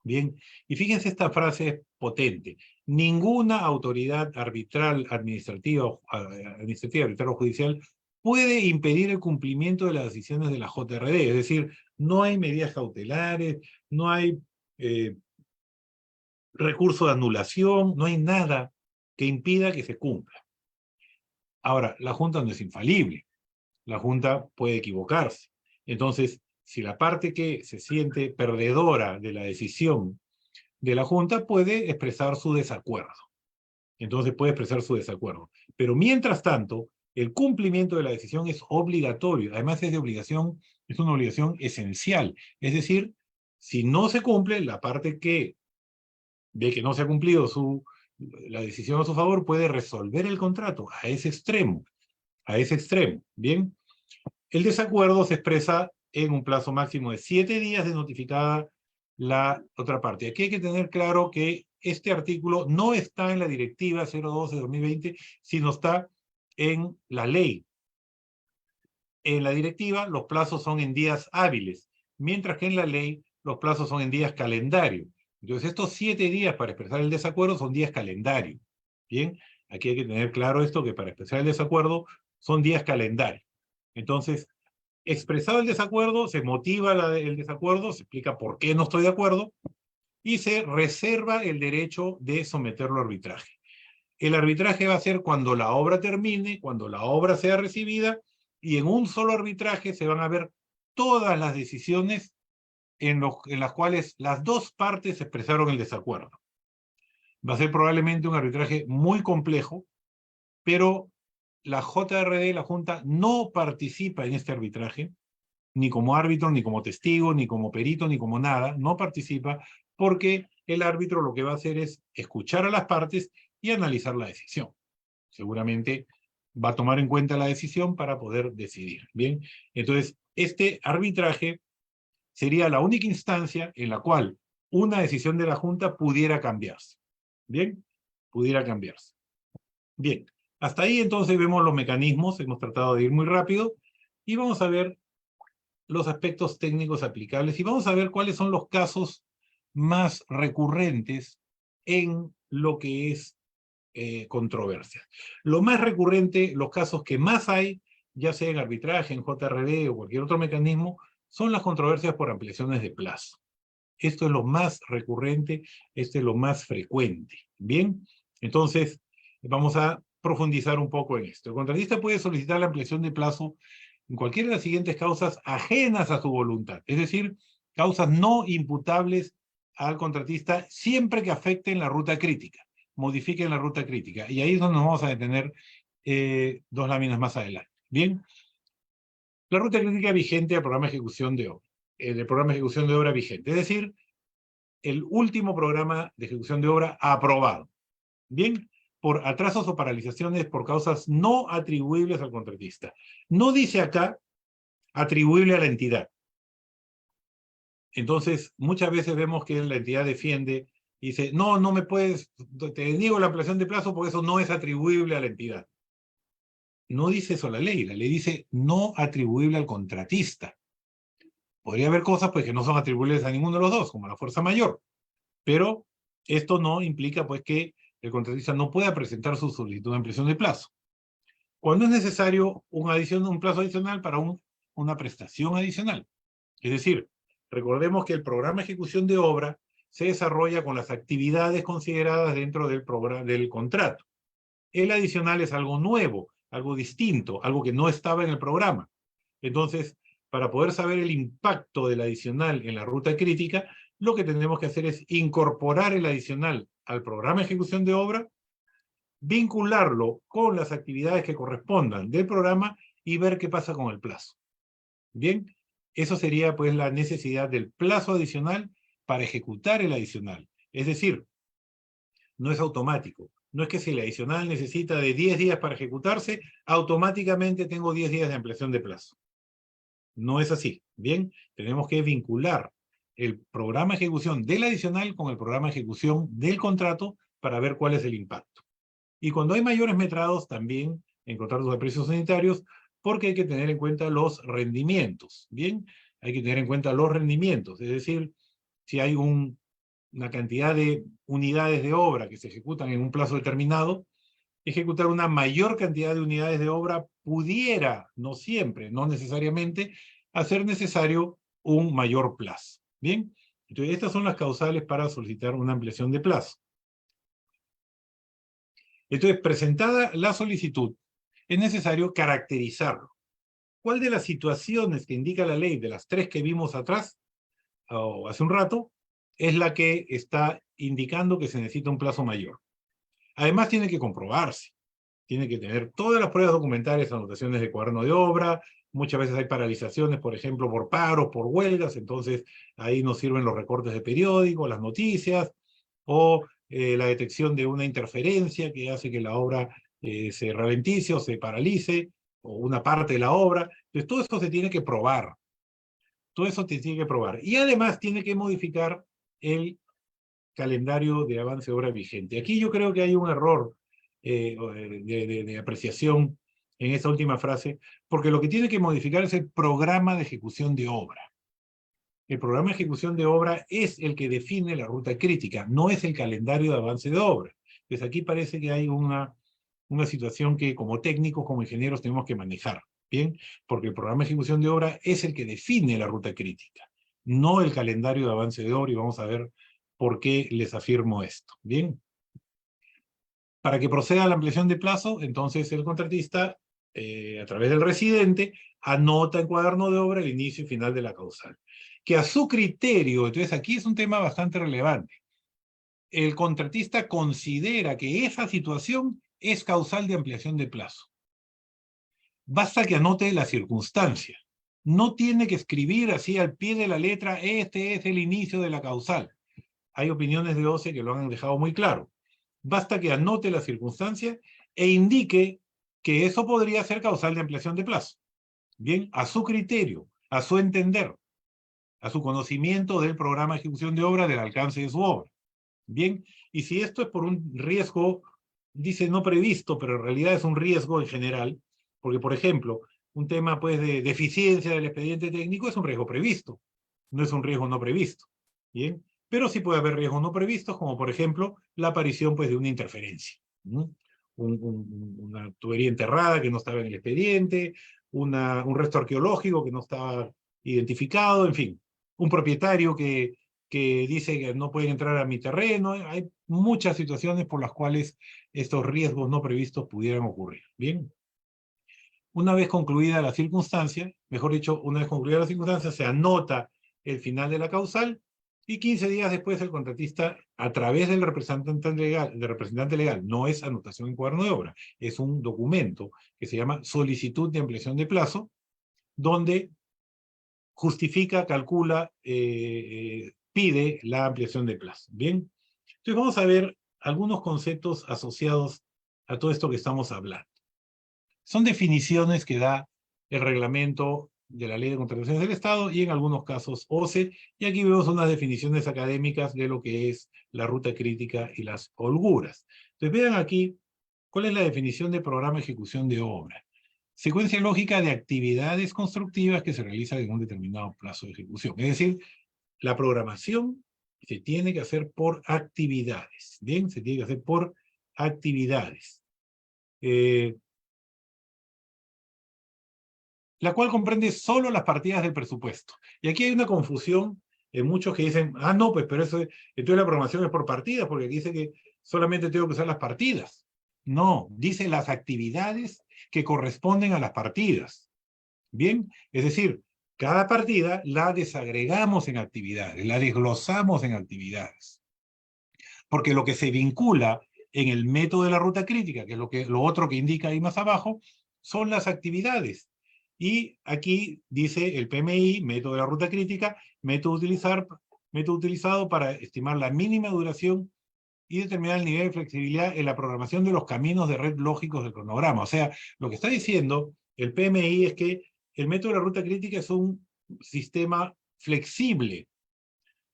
S3: ¿Bien? Y fíjense, esta frase es potente. Ninguna autoridad arbitral, administrativa, arbitral o judicial puede impedir el cumplimiento de las decisiones de la JRD. Es decir, no hay medidas cautelares, no hay recurso de anulación, no hay nada que impida que se cumpla. Ahora, la Junta no es infalible. La Junta puede equivocarse. Entonces, si la parte que se siente perdedora de la decisión de la Junta puede expresar su desacuerdo. Entonces puede expresar su desacuerdo. Pero mientras tanto, el cumplimiento de la decisión es obligatorio. Además es de obligación, es una obligación esencial. Es decir, si no se cumple, la parte que ve que no se ha cumplido la decisión a su favor puede resolver el contrato a ese extremo. A ese extremo. Bien. El desacuerdo se expresa en un plazo máximo de 7 días de notificada la otra parte. Aquí hay que tener claro que este artículo no está en la directiva 012 de 2020, sino está en la ley. En la directiva los plazos son en días hábiles, mientras que en la ley los plazos son en días calendario. Entonces estos 7 días para expresar el desacuerdo son días calendario. Bien, aquí hay que tener claro esto, que para expresar el desacuerdo son días calendario. Entonces, expresado el desacuerdo, se motiva el desacuerdo, se explica por qué no estoy de acuerdo, y se reserva el derecho de someterlo a arbitraje. El arbitraje va a ser cuando la obra termine, cuando la obra sea recibida, y en un solo arbitraje se van a ver todas las decisiones en las cuales las dos partes expresaron el desacuerdo. Va a ser probablemente un arbitraje muy complejo, pero la JRD, la Junta, no participa en este arbitraje, ni como árbitro, ni como testigo, ni como perito, ni como nada, no participa, porque el árbitro lo que va a hacer es escuchar a las partes y analizar la decisión. Seguramente va a tomar en cuenta la decisión para poder decidir. Bien, entonces este arbitraje sería la única instancia en la cual una decisión de la Junta pudiera cambiarse. Bien, pudiera cambiarse. Bien, hasta ahí entonces vemos los mecanismos, hemos tratado de ir muy rápido, y vamos a ver los aspectos técnicos aplicables, y vamos a ver cuáles son los casos más recurrentes en lo que es controversia. Lo más recurrente, los casos que más hay, ya sea en arbitraje, en JRD o cualquier otro mecanismo, son las controversias por ampliaciones de plazo. Esto es lo más recurrente, esto es lo más frecuente. Bien, entonces vamos a profundizar un poco en esto. El contratista puede solicitar la ampliación de plazo en cualquiera de las siguientes causas ajenas a su voluntad, es decir, causas no imputables al contratista siempre que afecten la ruta crítica, modifiquen la ruta crítica. Y ahí es donde nos vamos a detener 2 láminas más adelante. Bien, la ruta crítica vigente al programa de ejecución de obra, el programa de ejecución de obra vigente, es decir, el último programa de ejecución de obra aprobado. Bien, por atrasos o paralizaciones por causas no atribuibles al contratista. No dice acá atribuible a la entidad. Entonces, muchas veces vemos que la entidad defiende y dice, no, no me puedes, te niego la ampliación de plazo porque eso no es atribuible a la entidad. No dice eso la ley dice no atribuible al contratista. Podría haber cosas pues, que no son atribuibles a ninguno de los dos, como la fuerza mayor, pero esto no implica pues que el contratista no pueda presentar su solicitud de ampliación de plazo. Cuando es necesario un plazo adicional para una prestación adicional. Es decir, recordemos que el programa de ejecución de obra se desarrolla con las actividades consideradas dentro del contrato. El adicional es algo nuevo, algo distinto, algo que no estaba en el programa. Entonces, para poder saber el impacto del adicional en la ruta crítica, lo que tenemos que hacer es incorporar el adicional al programa de ejecución de obra, vincularlo con las actividades que correspondan del programa y ver qué pasa con el plazo. Bien, eso sería pues la necesidad del plazo adicional para ejecutar el adicional. Es decir, no es automático. No es que si el adicional necesita de 10 días para ejecutarse, automáticamente tengo 10 días de ampliación de plazo. No es así. Bien, tenemos que vincular el programa de ejecución del adicional con el programa de ejecución del contrato para ver cuál es el impacto. Y cuando hay mayores metrados, también en contratos de precios sanitarios, porque hay que tener en cuenta los rendimientos. Bien, hay que tener en cuenta los rendimientos. Es decir, si hay una cantidad de unidades de obra que se ejecutan en un plazo determinado, ejecutar una mayor cantidad de unidades de obra pudiera, no siempre, no necesariamente, hacer necesario un mayor plazo. Bien, entonces estas son las causales para solicitar una ampliación de plazo. Entonces, presentada la solicitud, es necesario caracterizarlo. ¿Cuál de las situaciones que indica la ley, de las 3 que vimos atrás, o hace un rato, es la que está indicando que se necesita un plazo mayor? Además, tiene que comprobarse. Tiene que tener todas las pruebas documentales, anotaciones de cuaderno de obra. Muchas veces hay paralizaciones, por ejemplo, por paros, por huelgas. Entonces, ahí nos sirven los recortes de periódico, las noticias, o la detección de una interferencia que hace que la obra se ralentice o se paralice, o una parte de la obra. Entonces, todo eso se tiene que probar. Todo eso se tiene que probar. Y además tiene que modificar el calendario de avance de obra vigente. Aquí yo creo que hay un error de apreciación en esta última frase, porque lo que tiene que modificar es el programa de ejecución de obra. El programa de ejecución de obra es el que define la ruta crítica, no es el calendario de avance de obra. Pues aquí parece que hay una situación que como técnicos, como ingenieros tenemos que manejar, ¿bien? Porque el programa de ejecución de obra es el que define la ruta crítica, no el calendario de avance de obra, y vamos a ver por qué les afirmo esto, ¿bien? Para que proceda la ampliación de plazo, entonces el contratista, a través del residente, anota en cuaderno de obra el inicio y final de la causal. Que a su criterio, entonces aquí es un tema bastante relevante, el contratista considera que esa situación es causal de ampliación de plazo. Basta que anote la circunstancia. No tiene que escribir así al pie de la letra, este es el inicio de la causal. Hay opiniones de OCE que lo han dejado muy claro. Basta que anote la circunstancia e indique que eso podría ser causal de ampliación de plazo. Bien, a su criterio, a su entender, a su conocimiento del programa de ejecución de obra, del alcance de su obra. Bien, y si esto es por un riesgo, dice no previsto, pero en realidad es un riesgo en general, porque por ejemplo, un tema pues de deficiencia del expediente técnico es un riesgo previsto, no es un riesgo no previsto. Bien, pero sí puede haber riesgos no previstos, como por ejemplo la aparición pues de una interferencia, ¿no? Una tubería enterrada que no estaba en el expediente, un resto arqueológico que no estaba identificado, en fin, un propietario que dice que no pueden entrar a mi terreno. Hay muchas situaciones por las cuales estos riesgos no previstos pudieran ocurrir. Bien. Una vez concluida la circunstancia, mejor dicho, una vez concluida la circunstancia, se anota el final de la causal y 15 días después el contratista, a través del representante legal, no es anotación en cuaderno de obra, es un documento que se llama solicitud de ampliación de plazo, donde justifica, calcula, pide la ampliación de plazo. Bien, entonces vamos a ver algunos conceptos asociados a todo esto que estamos hablando. Son definiciones que da el reglamento de la Ley de Contrataciones del Estado y en algunos casos OCE, y aquí vemos unas definiciones académicas de lo que es la ruta crítica y las holguras. Entonces vean aquí cuál es la definición de programa de ejecución de obra. Secuencia lógica de actividades constructivas que se realizan en un determinado plazo de ejecución. Es decir, la programación se tiene que hacer por actividades. Bien, se tiene que hacer por actividades. La cual comprende solo las partidas del presupuesto. Y aquí hay una confusión muchos que dicen, no, pues, pero eso, entonces la programación es por partidas, porque aquí dice que solamente tengo que usar las partidas. No, dice las actividades que corresponden a las partidas. Bien, es decir, cada partida la desagregamos en actividades, la desglosamos en actividades. Porque lo que se vincula en el método de la ruta crítica, que es lo otro que indica ahí más abajo, son las actividades. Y aquí dice el PMI, método de la ruta crítica, método utilizado para estimar la mínima duración y determinar el nivel de flexibilidad en la programación de los caminos de red lógicos del cronograma. O sea, lo que está diciendo el PMI es que el método de la ruta crítica es un sistema flexible,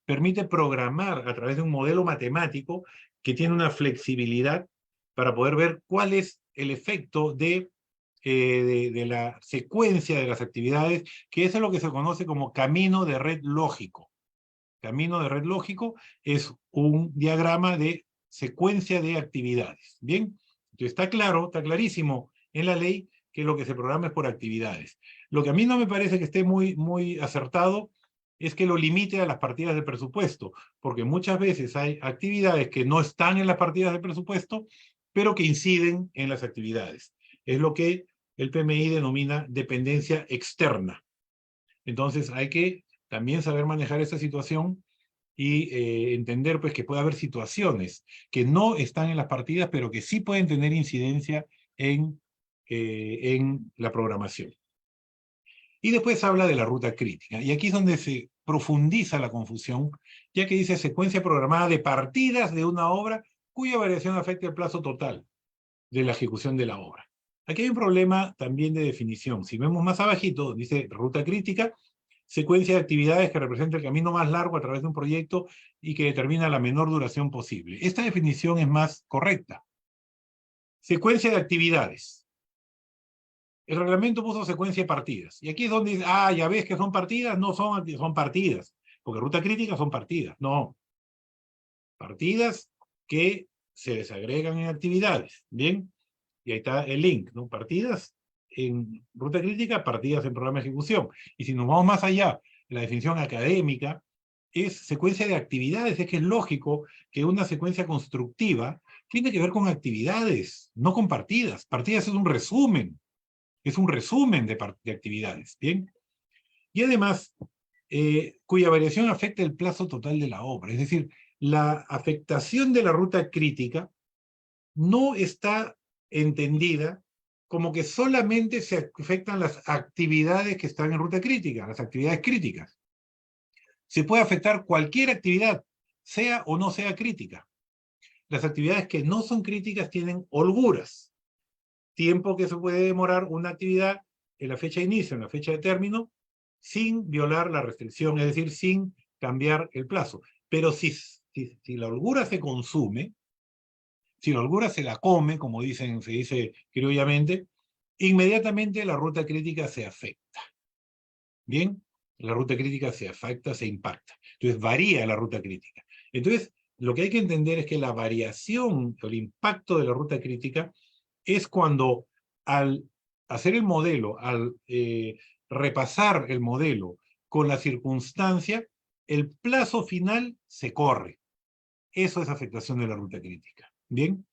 S3: permite programar a través de un modelo matemático que tiene una flexibilidad para poder ver cuál es el efecto de la secuencia de las actividades, que eso es lo que se conoce como camino de red lógico. Camino de red lógico es un diagrama de secuencia de actividades. ¿Bien? Entonces está claro, está clarísimo en la ley que lo que se programa es por actividades. Lo que a mí no me parece que esté muy acertado es que lo limite a las partidas de presupuesto, porque muchas veces hay actividades que no están en las partidas de presupuesto, pero que inciden en las actividades. Es lo que el PMI denomina dependencia externa. Entonces hay que también saber manejar esa situación y entender pues, que puede haber situaciones que no están en las partidas, pero que sí pueden tener incidencia en la programación. Y después habla de la ruta crítica. Y aquí es donde se profundiza la confusión, ya que dice secuencia programada de partidas de una obra cuya variación afecta el plazo total de la ejecución de la obra. Aquí hay un problema también de definición. Si vemos más abajito, dice ruta crítica, secuencia de actividades que representa el camino más largo a través de un proyecto y que determina la menor duración posible. Esta definición es más correcta. Secuencia de actividades. El reglamento puso secuencia de partidas. Y aquí es donde dice, ya ves que son partidas. No son partidas. Porque ruta crítica son partidas. No. Partidas que se desagregan en actividades. ¿Bien? Y ahí está el link, ¿no? Partidas en ruta crítica, partidas en programa de ejecución. Y si nos vamos más allá, la definición académica es secuencia de actividades. Es que es lógico que una secuencia constructiva tiene que ver con actividades, no con partidas. Partidas es un resumen. Es un resumen de actividades, ¿bien? Y además, cuya variación afecta el plazo total de la obra. Es decir, la afectación de la ruta crítica no está entendida como que solamente se afectan las actividades que están en ruta crítica, las actividades críticas. Se puede afectar cualquier actividad, sea o no sea crítica. Las actividades que no son críticas tienen holguras. Tiempo que se puede demorar una actividad en la fecha de inicio, en la fecha de término, sin violar la restricción, es decir, sin cambiar el plazo. Pero si la holgura se consume, si la holgura se la come, como se dice criollamente, inmediatamente la ruta crítica se afecta. ¿Bien? La ruta crítica se afecta, se impacta. Entonces varía la ruta crítica. Entonces, lo que hay que entender es que la variación o el impacto de la ruta crítica es cuando al hacer el modelo, al repasar el modelo con la circunstancia, el plazo final se corre. Eso es afectación de la ruta crítica. ¿Bien?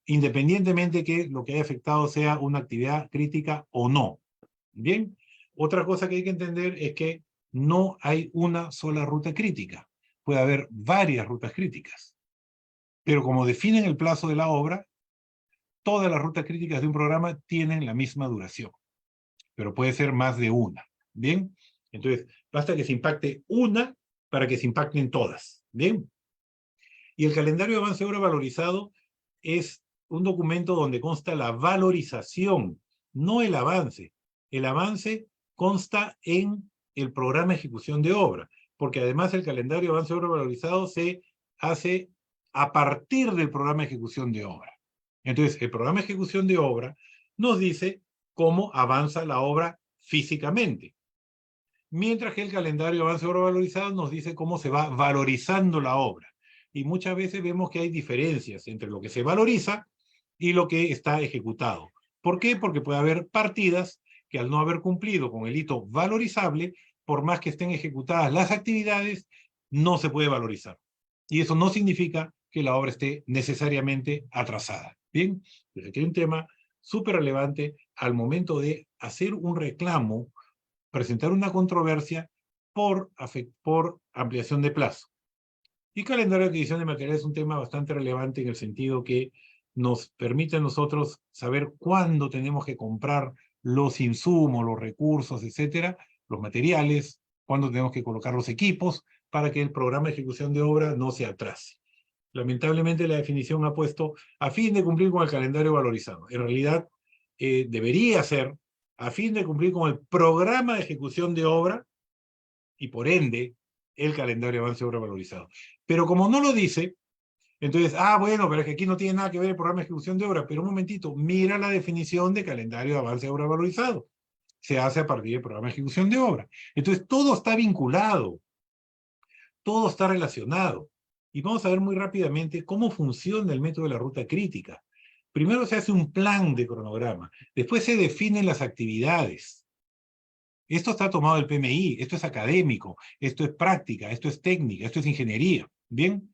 S3: Independientemente que lo que haya afectado sea una actividad crítica o no. ¿Bien? Otra cosa que hay que entender es que no hay una sola ruta crítica. Puede haber varias rutas críticas. Pero como definen el plazo de la obra, todas las rutas críticas de un programa tienen la misma duración, pero puede ser más de una. ¿Bien? Entonces, basta que se impacte una para que se impacten todas. ¿Bien? Y el calendario de avance de obra valorizado es un documento donde consta la valorización, no el avance. El avance consta en el programa de ejecución de obra, porque además el calendario de avance de obra valorizado se hace a partir del programa de ejecución de obra. Entonces, el programa de ejecución de obra nos dice cómo avanza la obra físicamente, mientras que el calendario de avance de obra valorizado nos dice cómo se va valorizando la obra. Y muchas veces vemos que hay diferencias entre lo que se valoriza y lo que está ejecutado. ¿Por qué? Porque puede haber partidas que al no haber cumplido con el hito valorizable, por más que estén ejecutadas las actividades, no se puede valorizar. Y eso no significa que la obra esté necesariamente atrasada. Bien, pues aquí hay un tema súper relevante al momento de hacer un reclamo, presentar una controversia por ampliación de plazo. Y calendario de adquisición de materiales es un tema bastante relevante en el sentido que nos permite a nosotros saber cuándo tenemos que comprar los insumos, los recursos, etcétera, los materiales, cuándo tenemos que colocar los equipos para que el programa de ejecución de obra no se atrase. Lamentablemente la definición ha puesto a fin de cumplir con el calendario valorizado. En realidad debería ser a fin de cumplir con el programa de ejecución de obra y por ende el calendario de avance de obra valorizado. Pero como no lo dice, entonces, bueno, pero es que aquí no tiene nada que ver el programa de ejecución de obra. Pero un momentito, mira la definición de calendario de avance de obra valorizado. Se hace a partir del programa de ejecución de obra. Entonces, todo está vinculado. Todo está relacionado. Y vamos a ver muy rápidamente cómo funciona el método de la ruta crítica. Primero se hace un plan de cronograma. Después se definen las actividades. Esto está tomado del PMI. Esto es académico. Esto es práctica. Esto es técnica. Esto es ingeniería. ¿Bien?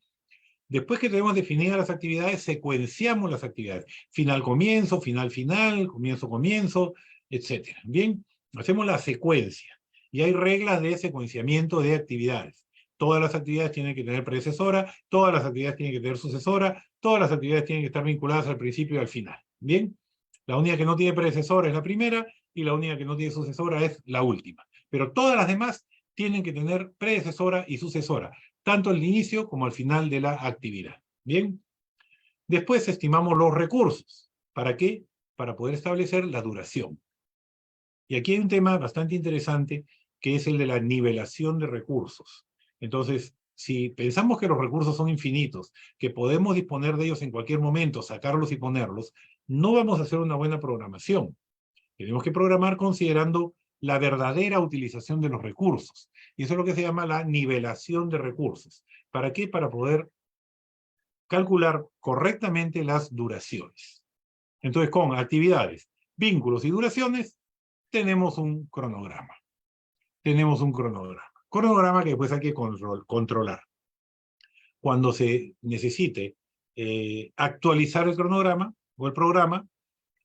S3: Después que tenemos definidas las actividades, secuenciamos las actividades. Final-comienzo, final-final, comienzo-comienzo, etc. Bien, hacemos la secuencia. Y hay reglas de secuenciamiento de actividades. Todas las actividades tienen que tener predecesora, todas las actividades tienen que tener sucesora, todas las actividades tienen que estar vinculadas al principio y al final. Bien, la única que no tiene predecesora es la primera y la única que no tiene sucesora es la última. Pero todas las demás tienen que tener predecesora y sucesora, tanto al inicio como al final de la actividad. Bien, después estimamos los recursos. ¿Para qué? Para poder establecer la duración. Y aquí hay un tema bastante interesante que es el de la nivelación de recursos. Entonces, si pensamos que los recursos son infinitos, que podemos disponer de ellos en cualquier momento, sacarlos y ponerlos, no vamos a hacer una buena programación. Tenemos que programar considerando la verdadera utilización de los recursos. Y eso es lo que se llama la nivelación de recursos. ¿Para qué? Para poder calcular correctamente las duraciones. Entonces, con actividades, vínculos y duraciones, tenemos un cronograma. Tenemos un cronograma. Cronograma que después hay que controlar. Cuando se necesite actualizar el cronograma o el programa,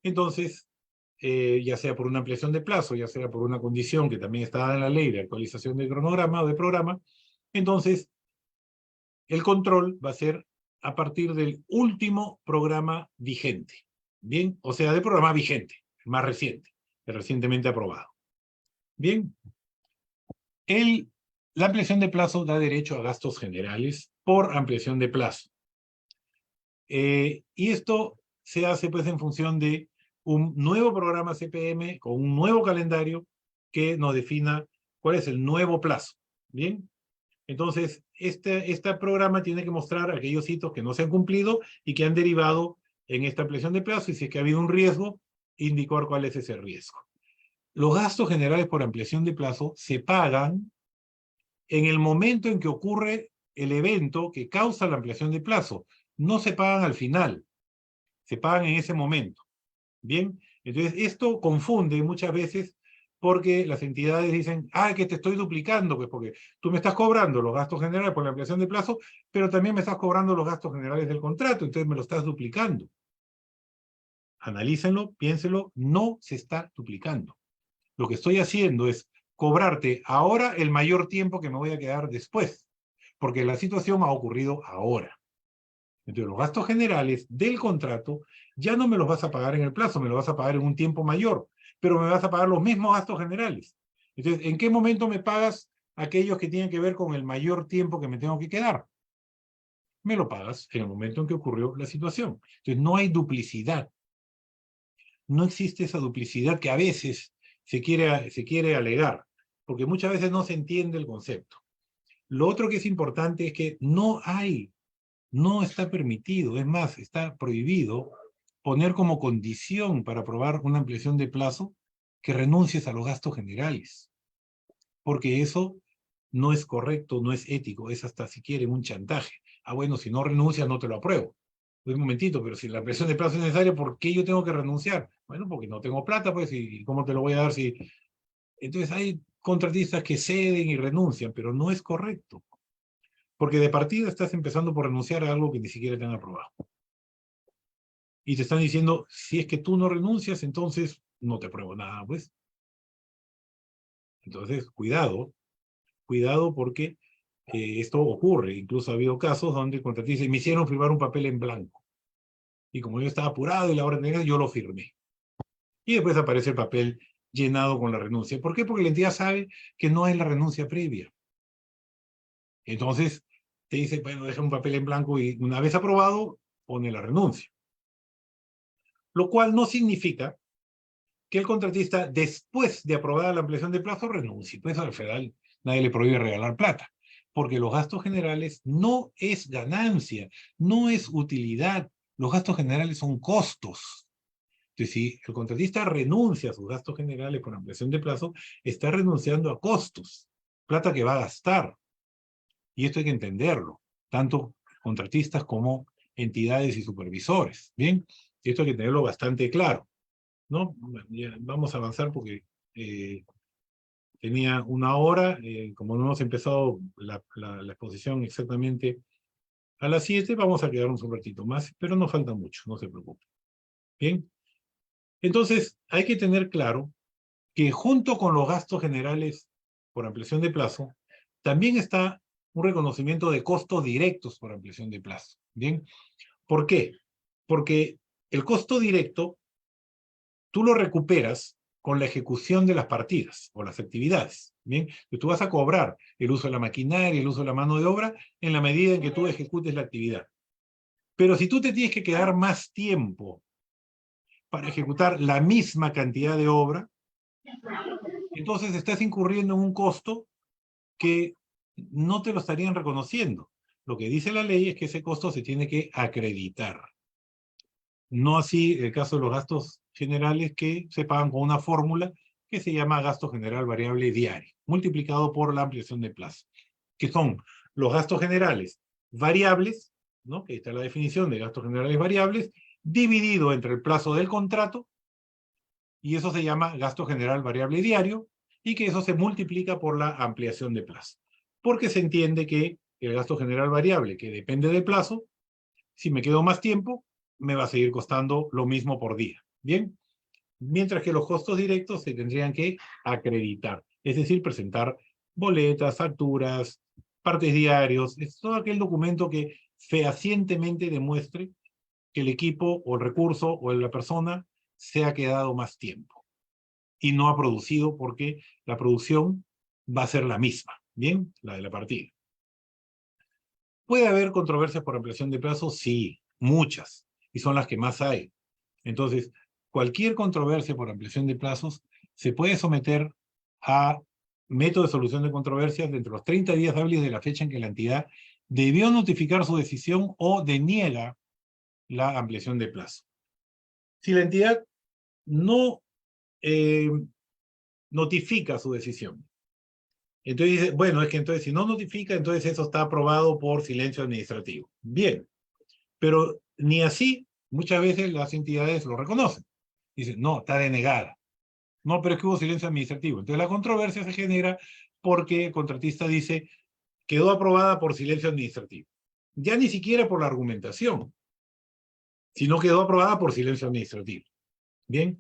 S3: entonces, ya sea por una ampliación de plazo, ya sea por una condición que también está dada en la ley de actualización del cronograma o de programa, entonces el control va a ser a partir del último programa vigente. Bien, o sea, del programa vigente, el más reciente, el recientemente aprobado. Bien, la ampliación de plazo da derecho a gastos generales por ampliación de plazo. Y esto se hace pues en función de un nuevo programa CPM con un nuevo calendario que nos defina cuál es el nuevo plazo. ¿Bien? Entonces, este programa tiene que mostrar aquellos hitos que no se han cumplido y que han derivado en esta ampliación de plazo, y si es que ha habido un riesgo, indicar cuál es ese riesgo. Los gastos generales por ampliación de plazo se pagan en el momento en que ocurre el evento que causa la ampliación de plazo. No se pagan al final, se pagan en ese momento. Bien, entonces esto confunde muchas veces porque las entidades dicen, que te estoy duplicando, pues porque tú me estás cobrando los gastos generales por la ampliación de plazo, pero también me estás cobrando los gastos generales del contrato, entonces me lo estás duplicando. Analícenlo, piénsenlo, no se está duplicando. Lo que estoy haciendo es cobrarte ahora el mayor tiempo que me voy a quedar después, porque la situación ha ocurrido ahora. Entonces los gastos generales del contrato ya no me los vas a pagar en el plazo, me los vas a pagar en un tiempo mayor, pero me vas a pagar los mismos gastos generales. Entonces, ¿en qué momento me pagas aquellos que tienen que ver con el mayor tiempo que me tengo que quedar? Me lo pagas en el momento en que ocurrió la situación. Entonces no hay duplicidad. No existe esa duplicidad que a veces se quiere alegar, porque muchas veces no se entiende el concepto. Lo otro que es importante es que no está permitido, es más, está prohibido poner como condición para aprobar una ampliación de plazo que renuncies a los gastos generales. Porque eso no es correcto, no es ético, es hasta si quieren un chantaje. Bueno, si no renuncias no te lo apruebo. Un momentito, pero si la ampliación de plazo es necesaria, ¿por qué yo tengo que renunciar? Bueno, porque no tengo plata, pues, ¿y cómo te lo voy a dar si...? Entonces hay contratistas que ceden y renuncian, pero no es correcto. Porque de partida estás empezando por renunciar a algo que ni siquiera te han aprobado. Y te están diciendo, si es que tú no renuncias, entonces no te apruebo nada, pues. Entonces, cuidado porque esto ocurre. Incluso ha habido casos donde el contratista dice, me hicieron firmar un papel en blanco. Y como yo estaba apurado y la orden negra, yo lo firmé. Y después aparece el papel llenado con la renuncia. ¿Por qué? Porque la entidad sabe que no hay la renuncia previa. Entonces, te dice, bueno, deja un papel en blanco y una vez aprobado, pone la renuncia. Lo cual no significa que el contratista, después de aprobada la ampliación de plazo, renuncie. Pues al federal nadie le prohíbe regalar plata, porque los gastos generales no es ganancia, no es utilidad. Los gastos generales son costos. Entonces, si el contratista renuncia a sus gastos generales por ampliación de plazo, está renunciando a costos, plata que va a gastar. Y esto hay que entenderlo, tanto contratistas como entidades y supervisores. Bien, esto hay que tenerlo bastante claro, ¿no? Ya vamos a avanzar porque tenía una hora, como no hemos empezado la exposición exactamente a las 7, vamos a quedarnos un ratito más, pero no falta mucho, no se preocupe. Bien, entonces hay que tener claro que junto con los gastos generales por ampliación de plazo, también está un reconocimiento de costos directos por ampliación de plazo. ¿Bien? ¿Por qué? Porque el costo directo tú lo recuperas con la ejecución de las partidas o las actividades. ¿Bien? Y tú vas a cobrar el uso de la maquinaria, el uso de la mano de obra, en la medida en que tú ejecutes la actividad. Pero si tú te tienes que quedar más tiempo para ejecutar la misma cantidad de obra, entonces estás incurriendo en un costo que no te lo estarían reconociendo. Lo que dice la ley es que ese costo se tiene que acreditar. No así el caso de los gastos generales que se pagan con una fórmula que se llama gasto general variable diario, multiplicado por la ampliación de plazo, que son los gastos generales variables, ¿no? Que está la definición de gastos generales variables, dividido entre el plazo del contrato, y eso se llama gasto general variable diario, y que eso se multiplica por la ampliación de plazo. Porque se entiende que el gasto general variable, que depende del plazo, si me quedo más tiempo, me va a seguir costando lo mismo por día. ¿Bien? Mientras que los costos directos se tendrían que acreditar, es decir, presentar boletas, facturas, partes diarios, es todo aquel documento que fehacientemente demuestre que el equipo o el recurso o la persona se ha quedado más tiempo y no ha producido porque la producción va a ser la misma, ¿bien? La de la partida. ¿Puede haber controversias por ampliación de plazo? Sí, muchas, y son las que más hay. Entonces, cualquier controversia por ampliación de plazos se puede someter a método de solución de controversias dentro de los 30 días hábiles de la fecha en que la entidad debió notificar su decisión o deniega la ampliación de plazo. Si la entidad no notifica su decisión, entonces dice, bueno, es que entonces si no notifica, entonces eso está aprobado por silencio administrativo. Bien, pero ni así muchas veces las entidades lo reconocen. Dicen, no, está denegada. No, pero es que hubo silencio administrativo. Entonces la controversia se genera porque el contratista dice, quedó aprobada por silencio administrativo. Ya ni siquiera por la argumentación, sino quedó aprobada por silencio administrativo. Bien,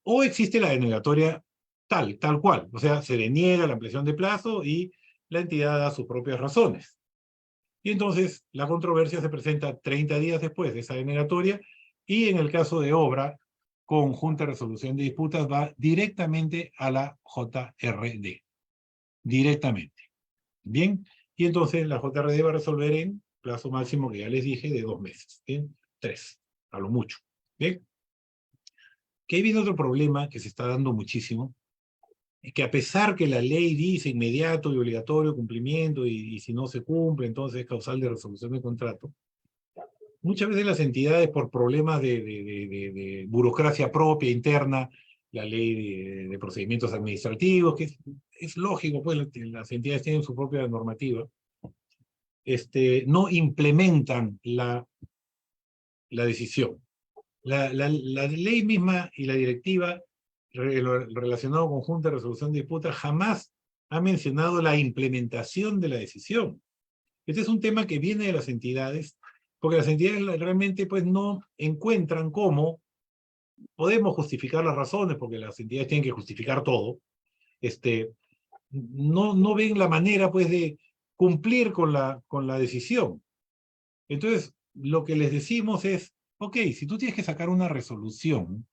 S3: o existe la denegatoria tal cual. O sea, se deniega la ampliación de plazo y la entidad da sus propias razones. Y entonces la controversia se presenta 30 días después de esa denegatoria y en el caso de obra, con Junta de Resolución de Disputas va directamente a la JRD. Directamente. Bien, y entonces la JRD va a resolver en plazo máximo que ya les dije de 2 meses. Bien, 3, a lo mucho. Bien. Que ahí viene otro problema que se está dando muchísimo, es que a pesar que la ley dice inmediato y obligatorio cumplimiento y si no se cumple, entonces es causal de resolución de contrato, muchas veces las entidades por problemas de burocracia propia, interna, la ley de procedimientos administrativos, que es lógico, pues las entidades tienen su propia normativa, no implementan la decisión. La ley misma y la directiva relacionado con Junta de Resolución de Disputas jamás ha mencionado la implementación de la decisión. Este es un tema que viene de las entidades, porque las entidades realmente pues, no encuentran cómo podemos justificar las razones, porque las entidades tienen que justificar todo. No ven la manera pues, de cumplir con la decisión. Entonces, lo que les decimos es, ok, si tú tienes que sacar una resolución,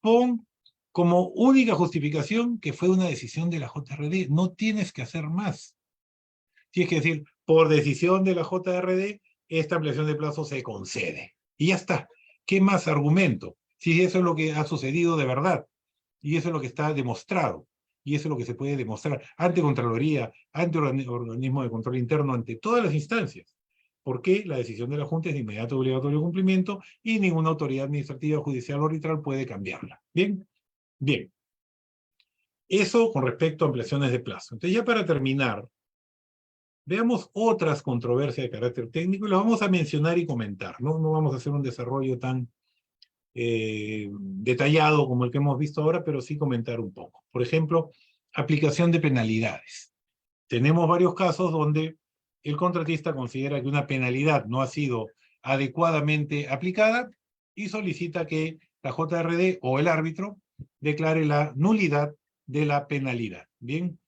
S3: pon como única justificación que fue una decisión de la JRD. No tienes que hacer más. Tienes que decir, por decisión de la JRD, esta ampliación de plazo se concede. Y ya está. ¿Qué más argumento? Si eso es lo que ha sucedido de verdad. Y eso es lo que está demostrado. Y eso es lo que se puede demostrar ante Contraloría, ante organismo de control interno, ante todas las instancias. Porque la decisión de la Junta es de inmediato obligatorio cumplimiento y ninguna autoridad administrativa, judicial o arbitral puede cambiarla. ¿Bien? Bien. Eso con respecto a ampliaciones de plazo. Entonces, ya para terminar, veamos otras controversias de carácter técnico y las vamos a mencionar y comentar. No vamos a hacer un desarrollo tan detallado como el que hemos visto ahora, pero sí comentar un poco. Por ejemplo, aplicación de penalidades. Tenemos varios casos donde el contratista considera que una penalidad no ha sido adecuadamente aplicada y solicita que la JRD o el árbitro declare la nulidad de la penalidad. Bien,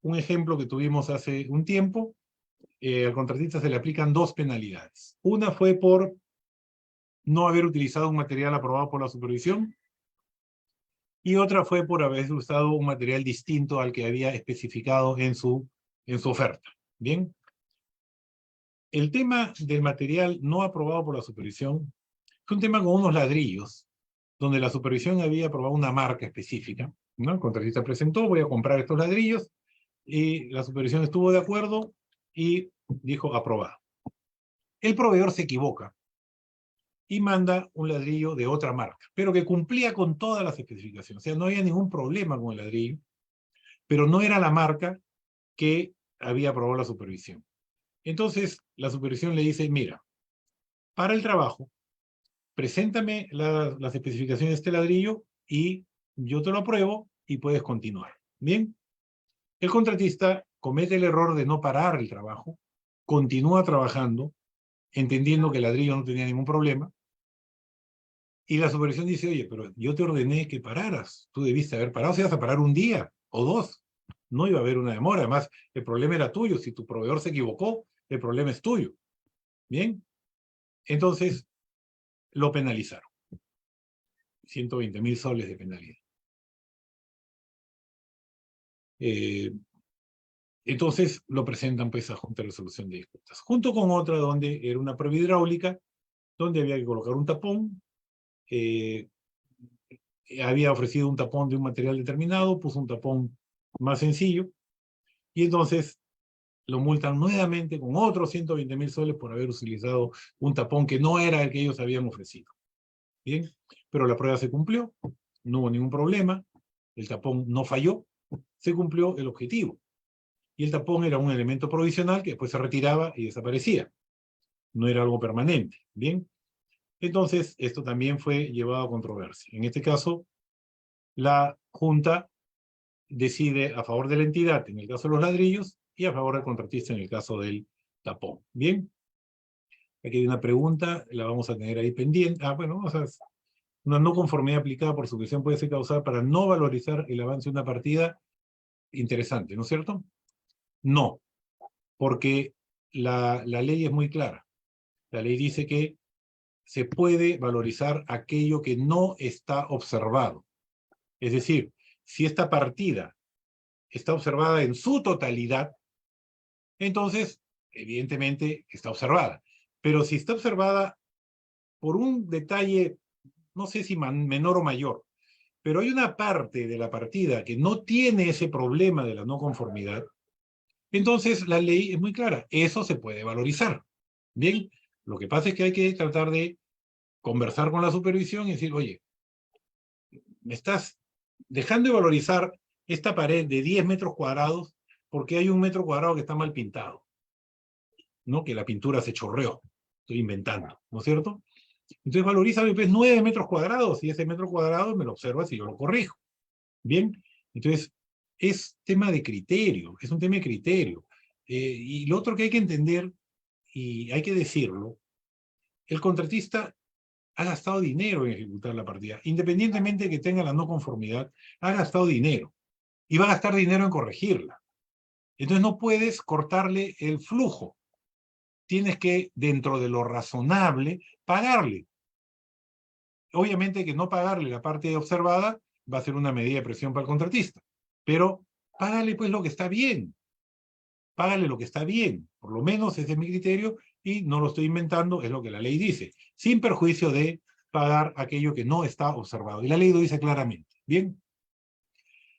S3: un ejemplo que tuvimos hace un tiempo, al contratista se le aplican dos penalidades. Una fue por no haber utilizado un material aprobado por la supervisión y otra fue por haber usado un material distinto al que había especificado en su oferta. Bien. El tema del material no aprobado por la supervisión fue un tema con unos ladrillos, donde la supervisión había aprobado una marca específica, ¿no? El contratista presentó, voy a comprar estos ladrillos, y la supervisión estuvo de acuerdo y dijo aprobado. El proveedor se equivoca y manda un ladrillo de otra marca, pero que cumplía con todas las especificaciones. O sea, no había ningún problema con el ladrillo, pero no era la marca que había aprobado la supervisión. Entonces, la supervisión le dice, mira, para el trabajo, preséntame las especificaciones de este ladrillo y yo te lo apruebo y puedes continuar. Bien, el contratista comete el error de no parar el trabajo, continúa trabajando, entendiendo que el ladrillo no tenía ningún problema, y la supervisión dice, oye, pero yo te ordené que pararas, tú debiste haber parado, si ibas a parar un día o dos, no iba a haber una demora, además el problema era tuyo, si tu proveedor se equivocó, el problema es tuyo. Bien, entonces lo penalizaron. 120.000 soles de penalidad. Entonces lo presentan pues a Junta de Resolución de Disputas, junto con otra donde era una prueba hidráulica, donde había que colocar un tapón, había ofrecido un tapón de un material determinado, puso un tapón más sencillo, y entonces lo multan nuevamente con otros 120.000 soles por haber utilizado un tapón que no era el que ellos habían ofrecido. Bien, pero la prueba se cumplió, no hubo ningún problema, el tapón no falló, se cumplió el objetivo. Y el tapón era un elemento provisional que después se retiraba y desaparecía. No era algo permanente. Bien, entonces esto también fue llevado a controversia. En este caso, la Junta decide a favor de la entidad en el caso de los ladrillos y a favor del contratista en el caso del tapón. Bien, aquí hay una pregunta, la vamos a tener ahí pendiente. Bueno, vamos a ver. Una no conformidad aplicada por supervisión puede ser causada para no valorizar el avance de una partida. Interesante, ¿no es cierto? No, porque la ley es muy clara. La ley dice que se puede valorizar aquello que no está observado. Es decir, si esta partida está observada en su totalidad, entonces, evidentemente, está observada. Pero si está observada por un detalle, no sé si menor o mayor, pero hay una parte de la partida que no tiene ese problema de la no conformidad, entonces la ley es muy clara, eso se puede valorizar. Bien, lo que pasa es que hay que tratar de conversar con la supervisión y decir, oye, me estás dejando de valorizar esta pared de 10 metros cuadrados porque hay 1 metro cuadrado que está mal pintado, ¿no? Que la pintura se chorreó, estoy inventando, ¿no es cierto? Entonces valorízame pues 9 metros cuadrados y ese metro cuadrado me lo observas y yo lo corrijo. Bien, entonces es tema de criterio, es un tema de criterio. Y lo otro que hay que entender, y hay que decirlo, el contratista ha gastado dinero en ejecutar la partida. Independientemente de que tenga la no conformidad, ha gastado dinero. Y va a gastar dinero en corregirla. Entonces no puedes cortarle el flujo. Tienes que, dentro de lo razonable, pagarle. Obviamente que no pagarle la parte observada va a ser una medida de presión para el contratista. Pero págale pues lo que está bien. Págale lo que está bien. Por lo menos ese es mi criterio y no lo estoy inventando, es lo que la ley dice. Sin perjuicio de pagar aquello que no está observado. Y la ley lo dice claramente. Bien.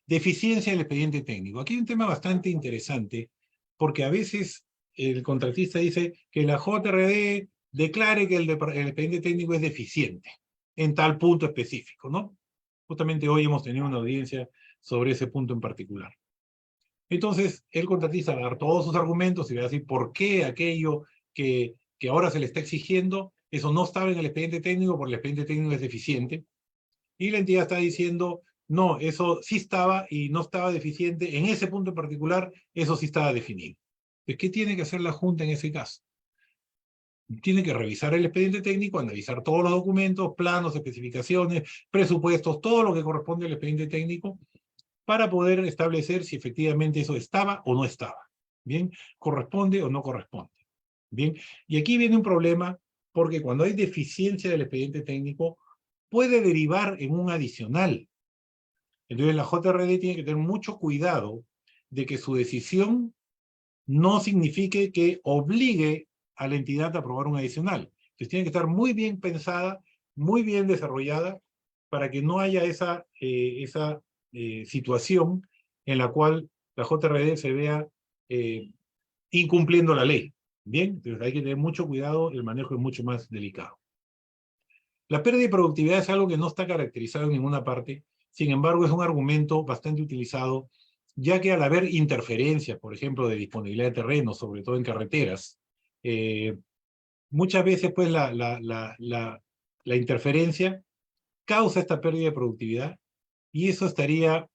S3: Deficiencia del expediente técnico. Aquí hay un tema bastante interesante, porque a veces el contratista dice que la JRD declare que el expediente técnico es deficiente, en tal punto específico, ¿no? Justamente hoy hemos tenido una audiencia sobre ese punto en particular. Entonces, el contratista va a dar todos sus argumentos y va a decir por qué aquello que ahora se le está exigiendo, eso no estaba en el expediente técnico, porque el expediente técnico es deficiente, y la entidad está diciendo, no, eso sí estaba y no estaba deficiente, en ese punto en particular, eso sí estaba definido. Entonces, ¿qué tiene que hacer la Junta en ese caso? Tiene que revisar el expediente técnico, analizar todos los documentos, planos, especificaciones, presupuestos, todo lo que corresponde al expediente técnico, para poder establecer si efectivamente eso estaba o no estaba. ¿Bien? ¿Corresponde o no corresponde? ¿Bien? Y aquí viene un problema, porque cuando hay deficiencia del expediente técnico, puede derivar en un adicional. Entonces la JRD tiene que tener mucho cuidado de que su decisión no signifique que obligue a la entidad a aprobar un adicional. Entonces tiene que estar muy bien pensada, muy bien desarrollada, para que no haya esa situación en la cual la JRD se vea incumpliendo la ley. Bien, entonces hay que tener mucho cuidado, el manejo es mucho más delicado. La pérdida de productividad es algo que no está caracterizado en ninguna parte, sin embargo es un argumento bastante utilizado, ya que al haber interferencias, por ejemplo, de disponibilidad de terreno, sobre todo en carreteras, muchas veces pues la interferencia causa esta pérdida de productividad y eso estaría,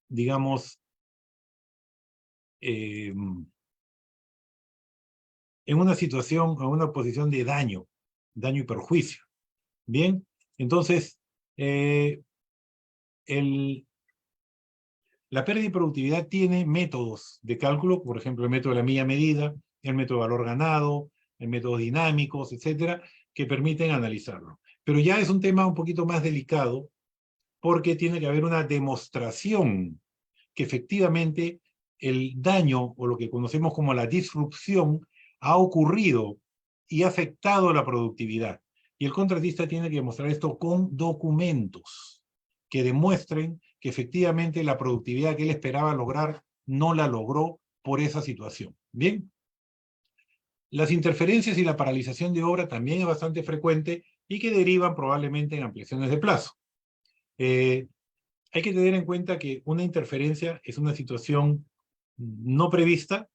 S3: digamos, en una situación, en una posición de daño y perjuicio. Bien, entonces, la pérdida de productividad tiene métodos de cálculo, por ejemplo, el método de la milla medida, el método de valor ganado, el método dinámicos, etcétera, que permiten analizarlo. Pero ya es un tema un poquito más delicado, porque tiene que haber una demostración que efectivamente el daño, o lo que conocemos como la disrupción, ha ocurrido y ha afectado la productividad. Y el contratista tiene que demostrar esto con documentos que demuestren que efectivamente la productividad que él esperaba lograr no la logró por esa situación. ¿Bien? Las interferencias y la paralización de obra también es bastante frecuente y que derivan probablemente en ampliaciones de plazo. Hay que tener en cuenta que una interferencia es una situación no prevista,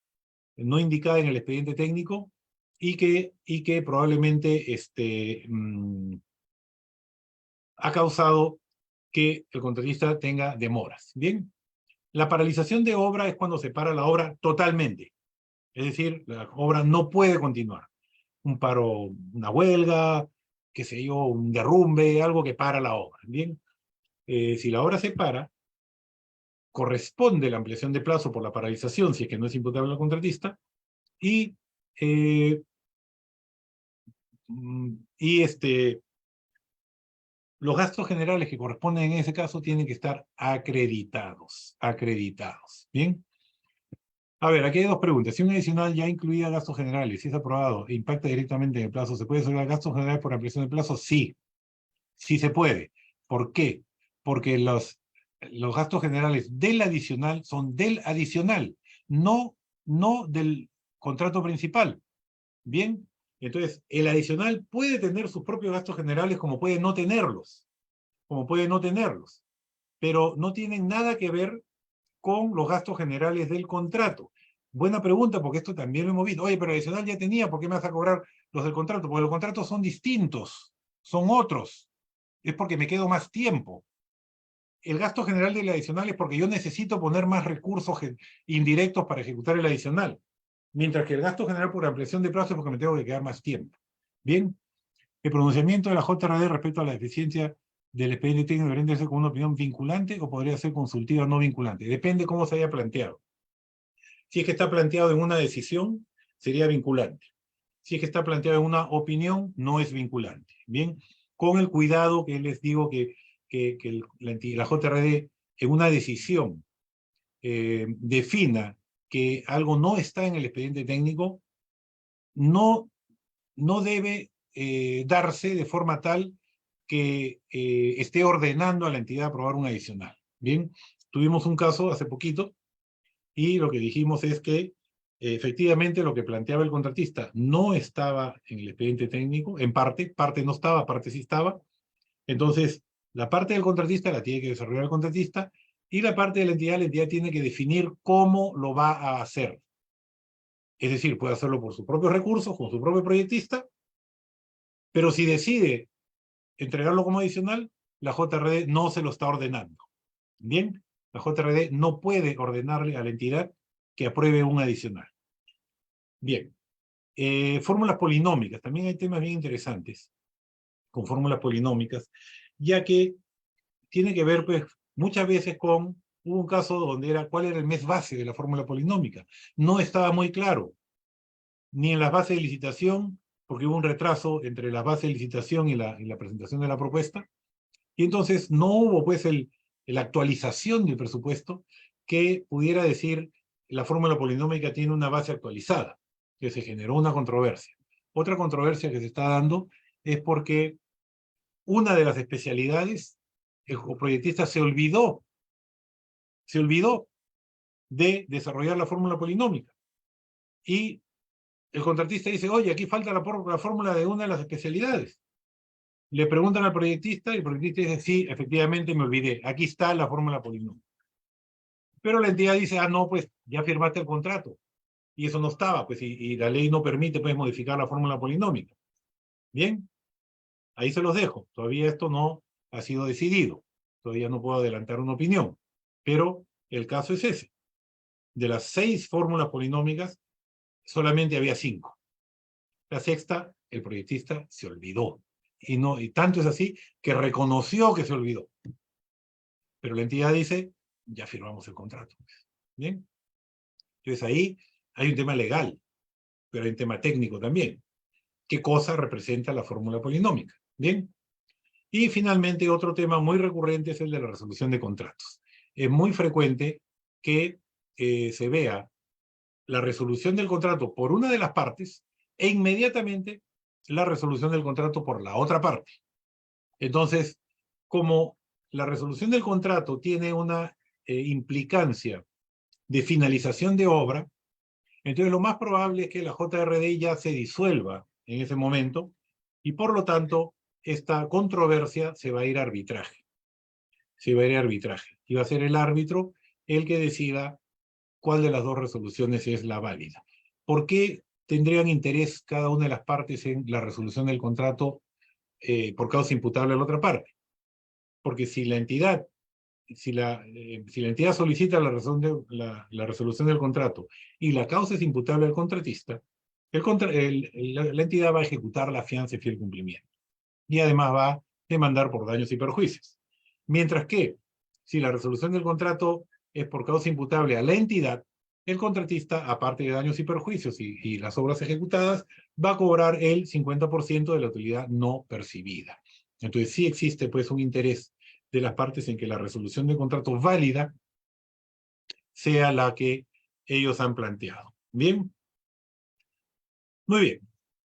S3: no indicada en el expediente técnico, y que probablemente ha causado que el contratista tenga demoras. Bien, la paralización de obra es cuando se para la obra totalmente. Es decir, la obra no puede continuar. Un paro, una huelga, qué sé yo, un derrumbe, algo que para la obra. Bien, si la obra se para, corresponde la ampliación de plazo por la paralización, si es que no es imputable al contratista, y los gastos generales que corresponden en ese caso tienen que estar acreditados. ¿Bien? A ver, aquí hay dos preguntas. Si un adicional ya incluía gastos generales, si es aprobado e impacta directamente en el plazo, ¿se puede solicitar gastos generales por ampliación de plazo? Sí, sí se puede. ¿Por qué? Porque los gastos generales del adicional son del adicional, no del contrato principal. Bien, entonces el adicional puede tener sus propios gastos generales como puede no tenerlos, pero no tienen nada que ver con los gastos generales del contrato. Buena pregunta, porque esto también lo hemos visto. Oye, pero el adicional ya tenía, ¿por qué me vas a cobrar los del contrato? Porque los contratos son distintos, son otros. Es porque me quedo más tiempo. el gasto general del adicional es porque yo necesito poner más recursos indirectos para ejecutar el adicional, mientras que el gasto general por ampliación de plazo es porque me tengo que quedar más tiempo. Bien, el pronunciamiento de la JRD respecto a la deficiencia del expediente técnico debería ser con una opinión vinculante o podría ser consultiva no vinculante. Depende cómo se haya planteado. Si es que está planteado en una decisión, sería vinculante. Si es que está planteado en una opinión, no es vinculante. Bien, con el cuidado que les digo que la JRD en una decisión defina que algo no está en el expediente técnico, no debe darse de forma tal que esté ordenando a la entidad a aprobar un adicional. Bien, tuvimos un caso hace poquito y lo que dijimos es que efectivamente lo que planteaba el contratista no estaba en el expediente técnico, en parte no estaba, parte sí estaba. Entonces, la parte del contratista la tiene que desarrollar el contratista y la parte de la entidad tiene que definir cómo lo va a hacer. Es decir, puede hacerlo por sus propios recursos, con su propio proyectista, pero si decide entregarlo como adicional, la JRD no se lo está ordenando. Bien, la JRD no puede ordenarle a la entidad que apruebe un adicional. Bien, fórmulas polinómicas. También hay temas bien interesantes con fórmulas polinómicas, ya que tiene que ver, pues, muchas veces con, hubo un caso donde era, ¿cuál era el mes base de la fórmula polinómica? No estaba muy claro, ni en las bases de licitación, porque hubo un retraso entre las bases de licitación y la presentación de la propuesta, y entonces no hubo, pues, la actualización del presupuesto que pudiera decir la fórmula polinómica tiene una base actualizada, que se generó una controversia. Otra controversia que se está dando es porque una de las especialidades, el proyectista se olvidó de desarrollar la fórmula polinómica. Y el contratista dice, oye, aquí falta la fórmula de una de las especialidades. Le preguntan al proyectista y el proyectista dice, sí, efectivamente me olvidé, aquí está la fórmula polinómica. Pero la entidad dice, ah, no, pues ya firmaste el contrato. Y eso no estaba, pues, y la ley no permite, pues, modificar la fórmula polinómica. Bien, ahí se los dejo. Todavía esto no ha sido decidido. Todavía no puedo adelantar una opinión. Pero el caso es ese. De las 6 fórmulas polinómicas, solamente había 5. La sexta, el proyectista se olvidó. Y tanto es así que reconoció que se olvidó. Pero la entidad dice, ya firmamos el contrato. ¿Bien? Entonces ahí hay un tema legal, pero hay un tema técnico también. ¿Qué cosa representa la fórmula polinómica? ¿Bien? Y finalmente otro tema muy recurrente es el de la resolución de contratos. Es muy frecuente que se vea la resolución del contrato por una de las partes e inmediatamente la resolución del contrato por la otra parte. Entonces, como la resolución del contrato tiene una implicancia de finalización de obra, entonces lo más probable es que la JRD ya se disuelva en ese momento y por lo tanto esta controversia se va a ir a arbitraje. Se va a ir a arbitraje. Y va a ser el árbitro el que decida cuál de las dos resoluciones es la válida. ¿Por qué tendrían interés cada una de las partes en la resolución del contrato por causa imputable a la otra parte? Porque si la entidad solicita la resolución del contrato y la causa es imputable al contratista, la entidad va a ejecutar la fianza y fiel cumplimiento. Y además va a demandar por daños y perjuicios. Mientras que, si la resolución del contrato es por causa imputable a la entidad, el contratista, aparte de daños y perjuicios y las obras ejecutadas, va a cobrar el 50% de la utilidad no percibida. Entonces sí existe, pues, un interés de las partes en que la resolución del contrato válida sea la que ellos han planteado. ¿Bien? Muy bien.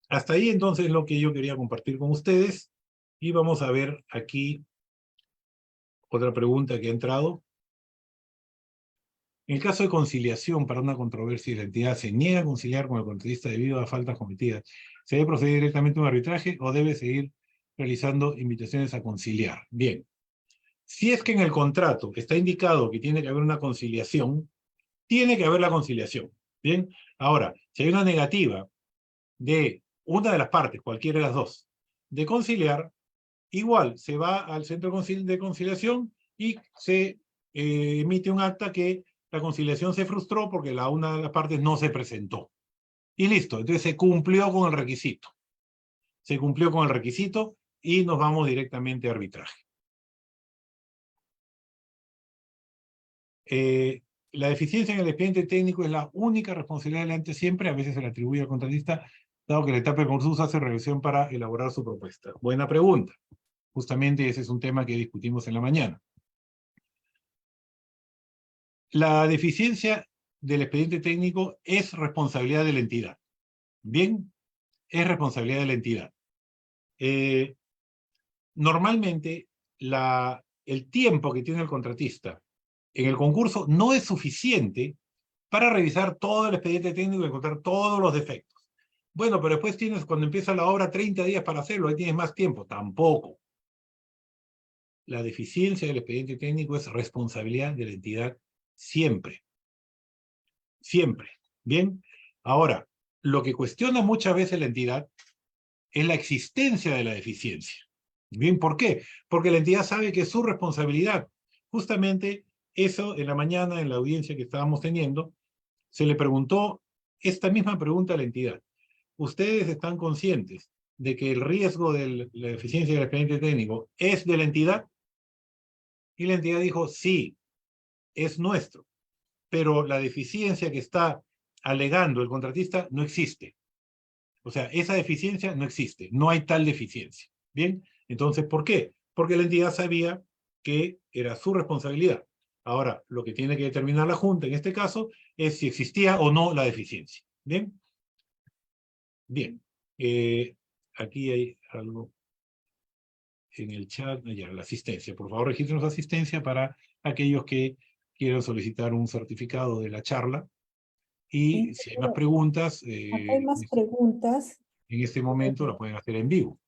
S3: Hasta ahí entonces lo que yo quería compartir con ustedes. Y vamos a ver aquí otra pregunta que ha entrado. En el caso de conciliación para una controversia y la entidad se niega a conciliar con el contratista debido a faltas cometidas, ¿se debe proceder directamente a un arbitraje o debe seguir realizando invitaciones a conciliar? Bien. Si es que en el contrato está indicado que tiene que haber una conciliación, tiene que haber la conciliación. Bien. Ahora, si hay una negativa de una de las partes, cualquiera de las dos, de conciliar, igual se va al centro de conciliación y se emite un acta que la conciliación se frustró porque una de las partes no se presentó. Y listo, entonces se cumplió con el requisito. Se cumplió con el requisito y nos vamos directamente a arbitraje. La deficiencia en el expediente técnico es la única responsabilidad del ente siempre, a veces se le atribuye al contratista, dado que la etapa de concurso hace revisión para elaborar su propuesta. Buena pregunta. Justamente ese es un tema que discutimos en la mañana. La deficiencia del expediente técnico es responsabilidad de la entidad. Bien, es responsabilidad de la entidad. Normalmente, el tiempo que tiene el contratista en el concurso no es suficiente para revisar todo el expediente técnico y encontrar todos los defectos. Bueno, pero después tienes, cuando empieza la obra, 30 días para hacerlo, ahí tienes más tiempo. Tampoco. La deficiencia del expediente técnico es responsabilidad de la entidad siempre. Siempre. Bien. Ahora, lo que cuestiona muchas veces la entidad es la existencia de la deficiencia. Bien, ¿por qué? Porque la entidad sabe que es su responsabilidad. Justamente eso, en la mañana, en la audiencia que estábamos teniendo, se le preguntó esta misma pregunta a la entidad. ¿Ustedes están conscientes de que el riesgo de la deficiencia del expediente técnico es de la entidad? Y la entidad dijo, sí, es nuestro. Pero la deficiencia que está alegando el contratista no existe. O sea, esa deficiencia no existe. No hay tal deficiencia. Bien, entonces, ¿por qué? Porque la entidad sabía que era su responsabilidad. Ahora, lo que tiene que determinar la Junta, en este caso, es si existía o no la deficiencia. ¿Bien? Bien. Aquí hay algo en el chat. Ya, la asistencia. Por favor, regístrenos asistencia para aquellos que quieran solicitar un certificado de la charla. Y si hay más preguntas,
S2: Acá hay más preguntas.
S3: en este momento la pueden hacer en vivo.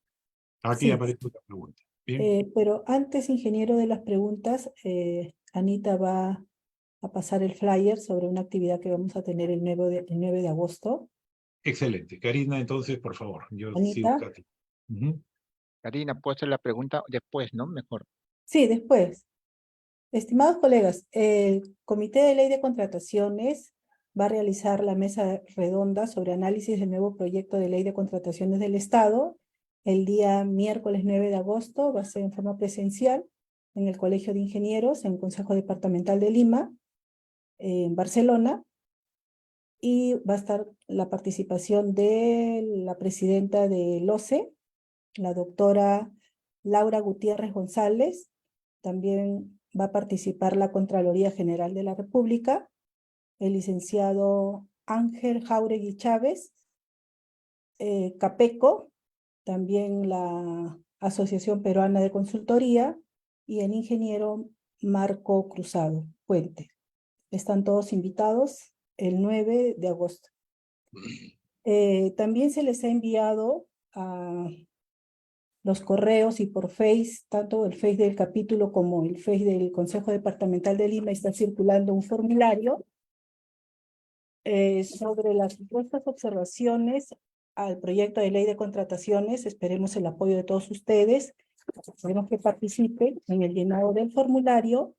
S3: Aquí
S2: Sí,
S3: aparece otra pregunta. Bien.
S2: pero antes, ingeniero, de las preguntas, Anita va a pasar el flyer sobre una actividad que vamos a tener el 9 de agosto.
S3: Excelente. Karina, entonces, por favor, yo sigo
S2: Anita.
S3: Katy. Ujú.
S4: Karina, puedo hacer la pregunta después, ¿no? Mejor.
S2: Sí, después. Estimados colegas, el Comité de Ley de Contrataciones va a realizar la mesa redonda sobre análisis del nuevo proyecto de ley de contrataciones del Estado el día miércoles 9 de agosto. Va a ser en forma presencial en el Colegio de Ingenieros, en el Consejo Departamental de Lima, en Barcelona, y va a estar la participación de la presidenta del OCE, la doctora Laura Gutiérrez González. También va a participar la Contraloría General de la República, el licenciado Ángel Jáuregui Chávez, CAPECO, también la Asociación Peruana de Consultoría, y el ingeniero Marco Cruzado Puente. Están todos invitados el 9 de agosto. También se les ha enviado a los correos y por Face, tanto el Face del capítulo como el Face del Consejo Departamental de Lima, está circulando un formulario sobre las supuestas observaciones al proyecto de ley de contrataciones. Esperemos el apoyo de todos ustedes. Esperemos que participen en el llenado del formulario,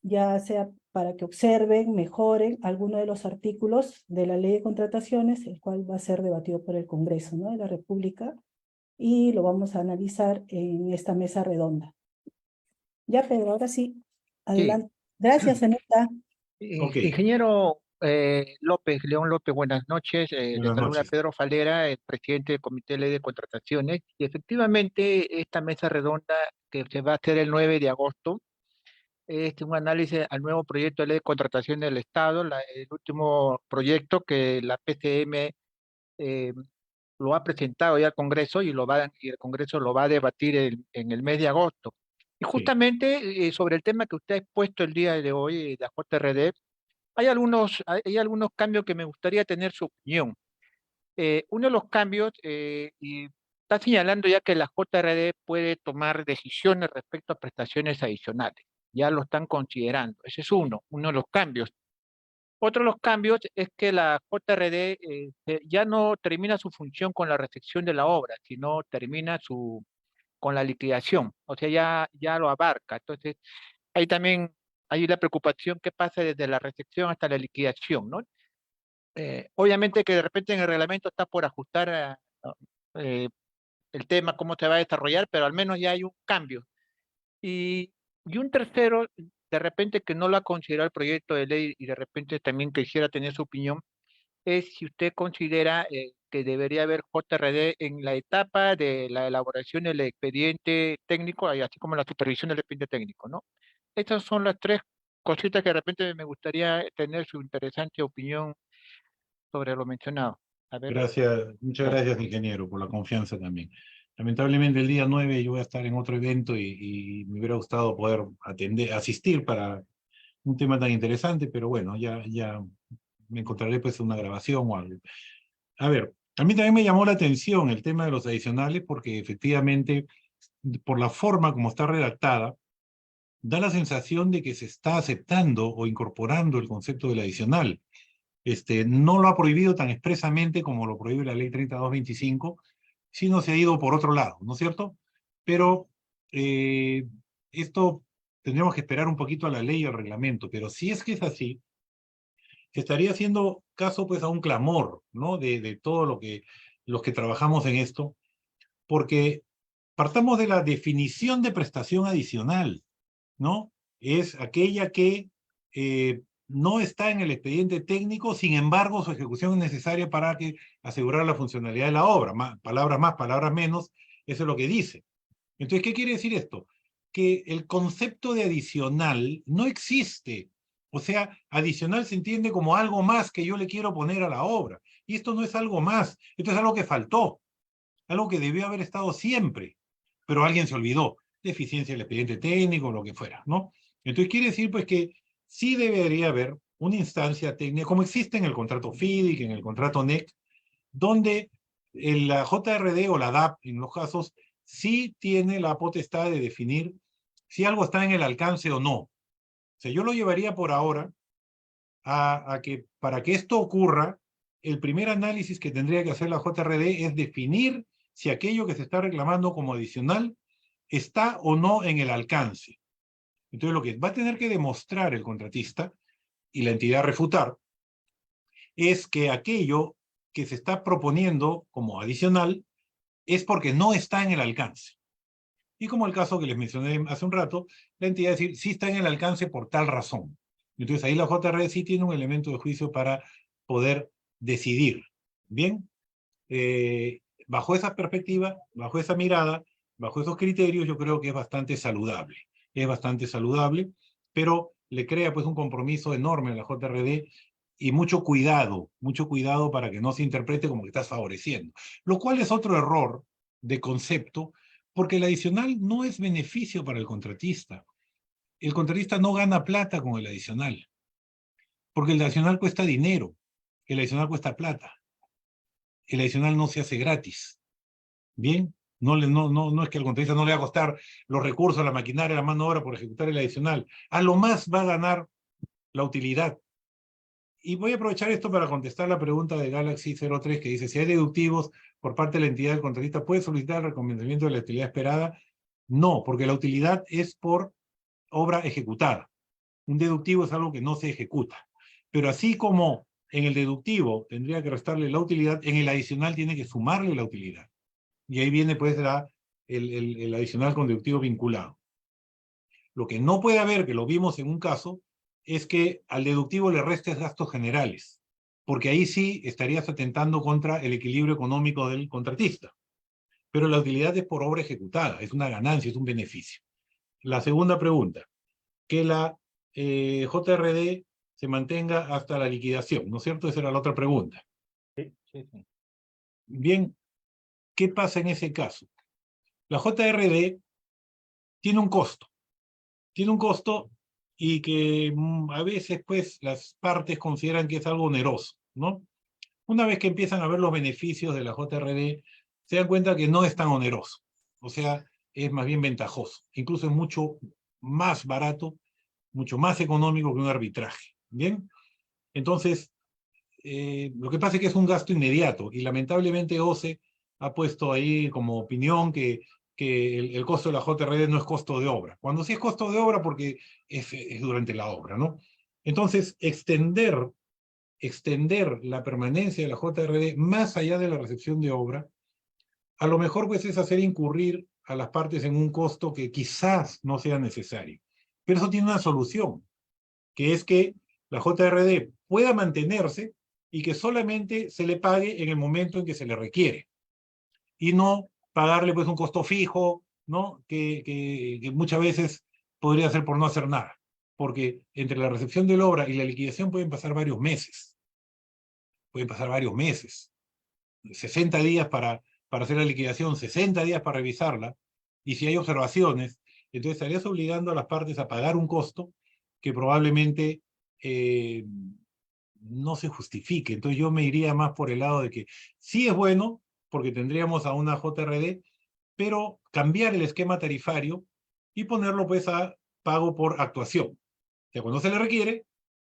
S2: ya sea para que observen, mejoren alguno de los artículos de la ley de contrataciones, el cual va a ser debatido por el Congreso, ¿no?, de la República, y lo vamos a analizar en esta mesa redonda. Ya, Pedro, ahora sí, adelante. Gracias, Anita.
S3: Ok.
S4: Ingeniero López, León López, buenas noches. Le
S3: Buenas
S4: saluda
S3: noches.
S4: Pedro Falera, el presidente del Comité de Ley de Contrataciones. Y efectivamente, esta mesa redonda que se va a hacer el 9 de agosto es un análisis al nuevo proyecto de ley de contratación del Estado, el último proyecto que la PCM lo ha presentado ya al Congreso y el Congreso lo va a debatir en el mes de agosto. Y
S3: Sí.
S4: justamente sobre el tema que usted ha expuesto el día de hoy, la JRD, hay algunos cambios que me gustaría tener su opinión. Uno de los cambios, y está señalando ya que la JRD puede tomar decisiones respecto a prestaciones adicionales. Ya lo están considerando. Ese es uno de los cambios. Otro de los cambios es que la JRD ya no termina su función con la recepción de la obra, sino termina con la liquidación, o sea, ya lo abarca. Entonces, ahí también hay la preocupación qué pasa desde la recepción hasta la liquidación, ¿no? Obviamente que de repente en el reglamento está por ajustar eh, el tema, cómo se va a desarrollar, pero al menos ya hay un cambio. Y un tercero, de repente que no lo ha considerado el proyecto de ley y de repente también quisiera tener su opinión, es si usted considera que debería haber JRD en la etapa de la elaboración del expediente técnico, así como la supervisión del expediente técnico, ¿no? Estas son las tres cositas que de repente me gustaría tener su interesante opinión sobre lo mencionado. A ver,
S3: Gracias, muchas gracias, ingeniero, por la confianza también. Lamentablemente el día 9 yo voy a estar en otro evento y me hubiera gustado poder asistir para un tema tan interesante, pero bueno, ya me encontraré pues una grabación o algo. A ver, a mí también me llamó la atención el tema de los adicionales porque efectivamente, por la forma como está redactada, da la sensación de que se está aceptando o incorporando el concepto del adicional. No lo ha prohibido tan expresamente como lo prohíbe la ley 3225, sino se ha ido por otro lado, ¿no es cierto? Pero esto tendríamos que esperar un poquito a la ley y al reglamento, pero si es que es así, se estaría haciendo caso pues a un clamor, ¿no? De todo los que trabajamos en esto, porque partamos de la definición de prestación adicional, ¿no? Es aquella que no está en el expediente técnico, sin embargo, su ejecución es necesaria para asegurar la funcionalidad de la obra. Palabras más, palabras menos, eso es lo que dice. Entonces, ¿qué quiere decir esto? Que el concepto de adicional no existe. O sea, adicional se entiende como algo más que yo le quiero poner a la obra. Y esto no es algo más, esto es algo que faltó, algo que debió haber estado siempre, pero alguien se olvidó. Deficiencia del expediente técnico, lo que fuera, ¿no? Entonces quiere decir pues que sí debería haber una instancia técnica, como existe en el contrato FIDIC, en el contrato NEC, donde la JRD o la DAP, en los casos, sí tiene la potestad de definir si algo está en el alcance o no. O sea, yo lo llevaría por ahora a que para que esto ocurra, el primer análisis que tendría que hacer la JRD es definir si aquello que se está reclamando como adicional está o no en el alcance. Entonces lo que va a tener que demostrar el contratista y la entidad refutar es que aquello que se está proponiendo como adicional es porque no está en el alcance. Y como el caso que les mencioné hace un rato, la entidad decir, sí está en el alcance por tal razón. Entonces ahí la JRD sí tiene un elemento de juicio para poder decidir. Bien, bajo esa perspectiva, bajo esa mirada, bajo esos criterios, yo creo que es bastante saludable. Es bastante saludable, pero le crea pues un compromiso enorme a la JRD y mucho cuidado para que no se interprete como que estás favoreciendo. Lo cual es otro error de concepto, porque el adicional no es beneficio para el contratista. El contratista no gana plata con el adicional, porque el adicional cuesta dinero, el adicional cuesta plata. El adicional no se hace gratis. Bien, no es que al contratista no le va a costar los recursos, la maquinaria, la mano de obra por ejecutar el adicional. A lo más va a ganar la utilidad. Y voy a aprovechar esto para contestar la pregunta de Galaxy 03 que dice, si hay deductivos por parte de la entidad del contratista, ¿puede solicitar el reconvencimiento de la utilidad esperada? No, porque la utilidad es por obra ejecutada. Un deductivo es algo que no se ejecuta. Pero así como en el deductivo tendría que restarle la utilidad, en el adicional tiene que sumarle la utilidad. Y ahí viene pues el adicional con deductivo vinculado. Lo que no puede haber, que lo vimos en un caso, es que al deductivo le restes gastos generales, porque ahí sí estarías atentando contra el equilibrio económico del contratista. Pero la utilidad es por obra ejecutada, es una ganancia, es un beneficio. La segunda pregunta, que la JRD se mantenga hasta la liquidación, ¿no es cierto? Esa era la otra pregunta.
S4: sí.
S3: Bien, ¿qué pasa en ese caso? La JRD tiene un costo. Tiene un costo y que a veces pues las partes consideran que es algo oneroso, ¿no? Una vez que empiezan a ver los beneficios de la JRD, se dan cuenta que no es tan oneroso. O sea, es más bien ventajoso. Incluso es mucho más barato, mucho más económico que un arbitraje. ¿Bien? Entonces, lo que pasa es que es un gasto inmediato y lamentablemente OCE ha puesto ahí como opinión que que el costo de la JRD no es costo de obra. Cuando sí es costo de obra porque es durante la obra, ¿no? Entonces, extender la permanencia de la JRD más allá de la recepción de obra, a lo mejor pues es hacer incurrir a las partes en un costo que quizás no sea necesario. Pero eso tiene una solución, que es que la JRD pueda mantenerse y que solamente se le pague en el momento en que se le requiere. Y no pagarle pues un costo fijo, ¿no? Que muchas veces podría ser por no hacer nada. Porque entre la recepción de la obra y la liquidación pueden pasar varios meses. Pueden pasar varios meses. 60 días para hacer la liquidación, 60 días para revisarla, y si hay observaciones, entonces estarías obligando a las partes a pagar un costo que probablemente no se justifique. Entonces yo me iría más por el lado de que sí es bueno, porque tendríamos a una JRD, pero cambiar el esquema tarifario y ponerlo pues a pago por actuación. O sea, cuando se le requiere,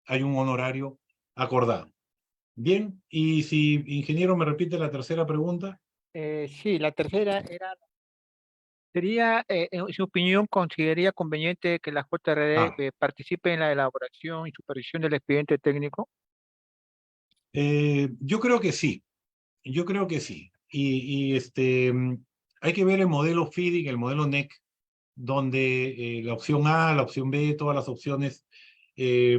S3: hay un honorario acordado. Bien, y si, ingeniero, me repite la tercera pregunta.
S4: Sí, la tercera sería, en su opinión, ¿consideraría conveniente que la JRD
S3: Ah,
S4: participe en la elaboración y supervisión del expediente técnico?
S3: yo creo que sí, yo creo que sí. Hay que ver el modelo feeding, el modelo NEC, donde la opción A, la opción B, todas las opciones eh,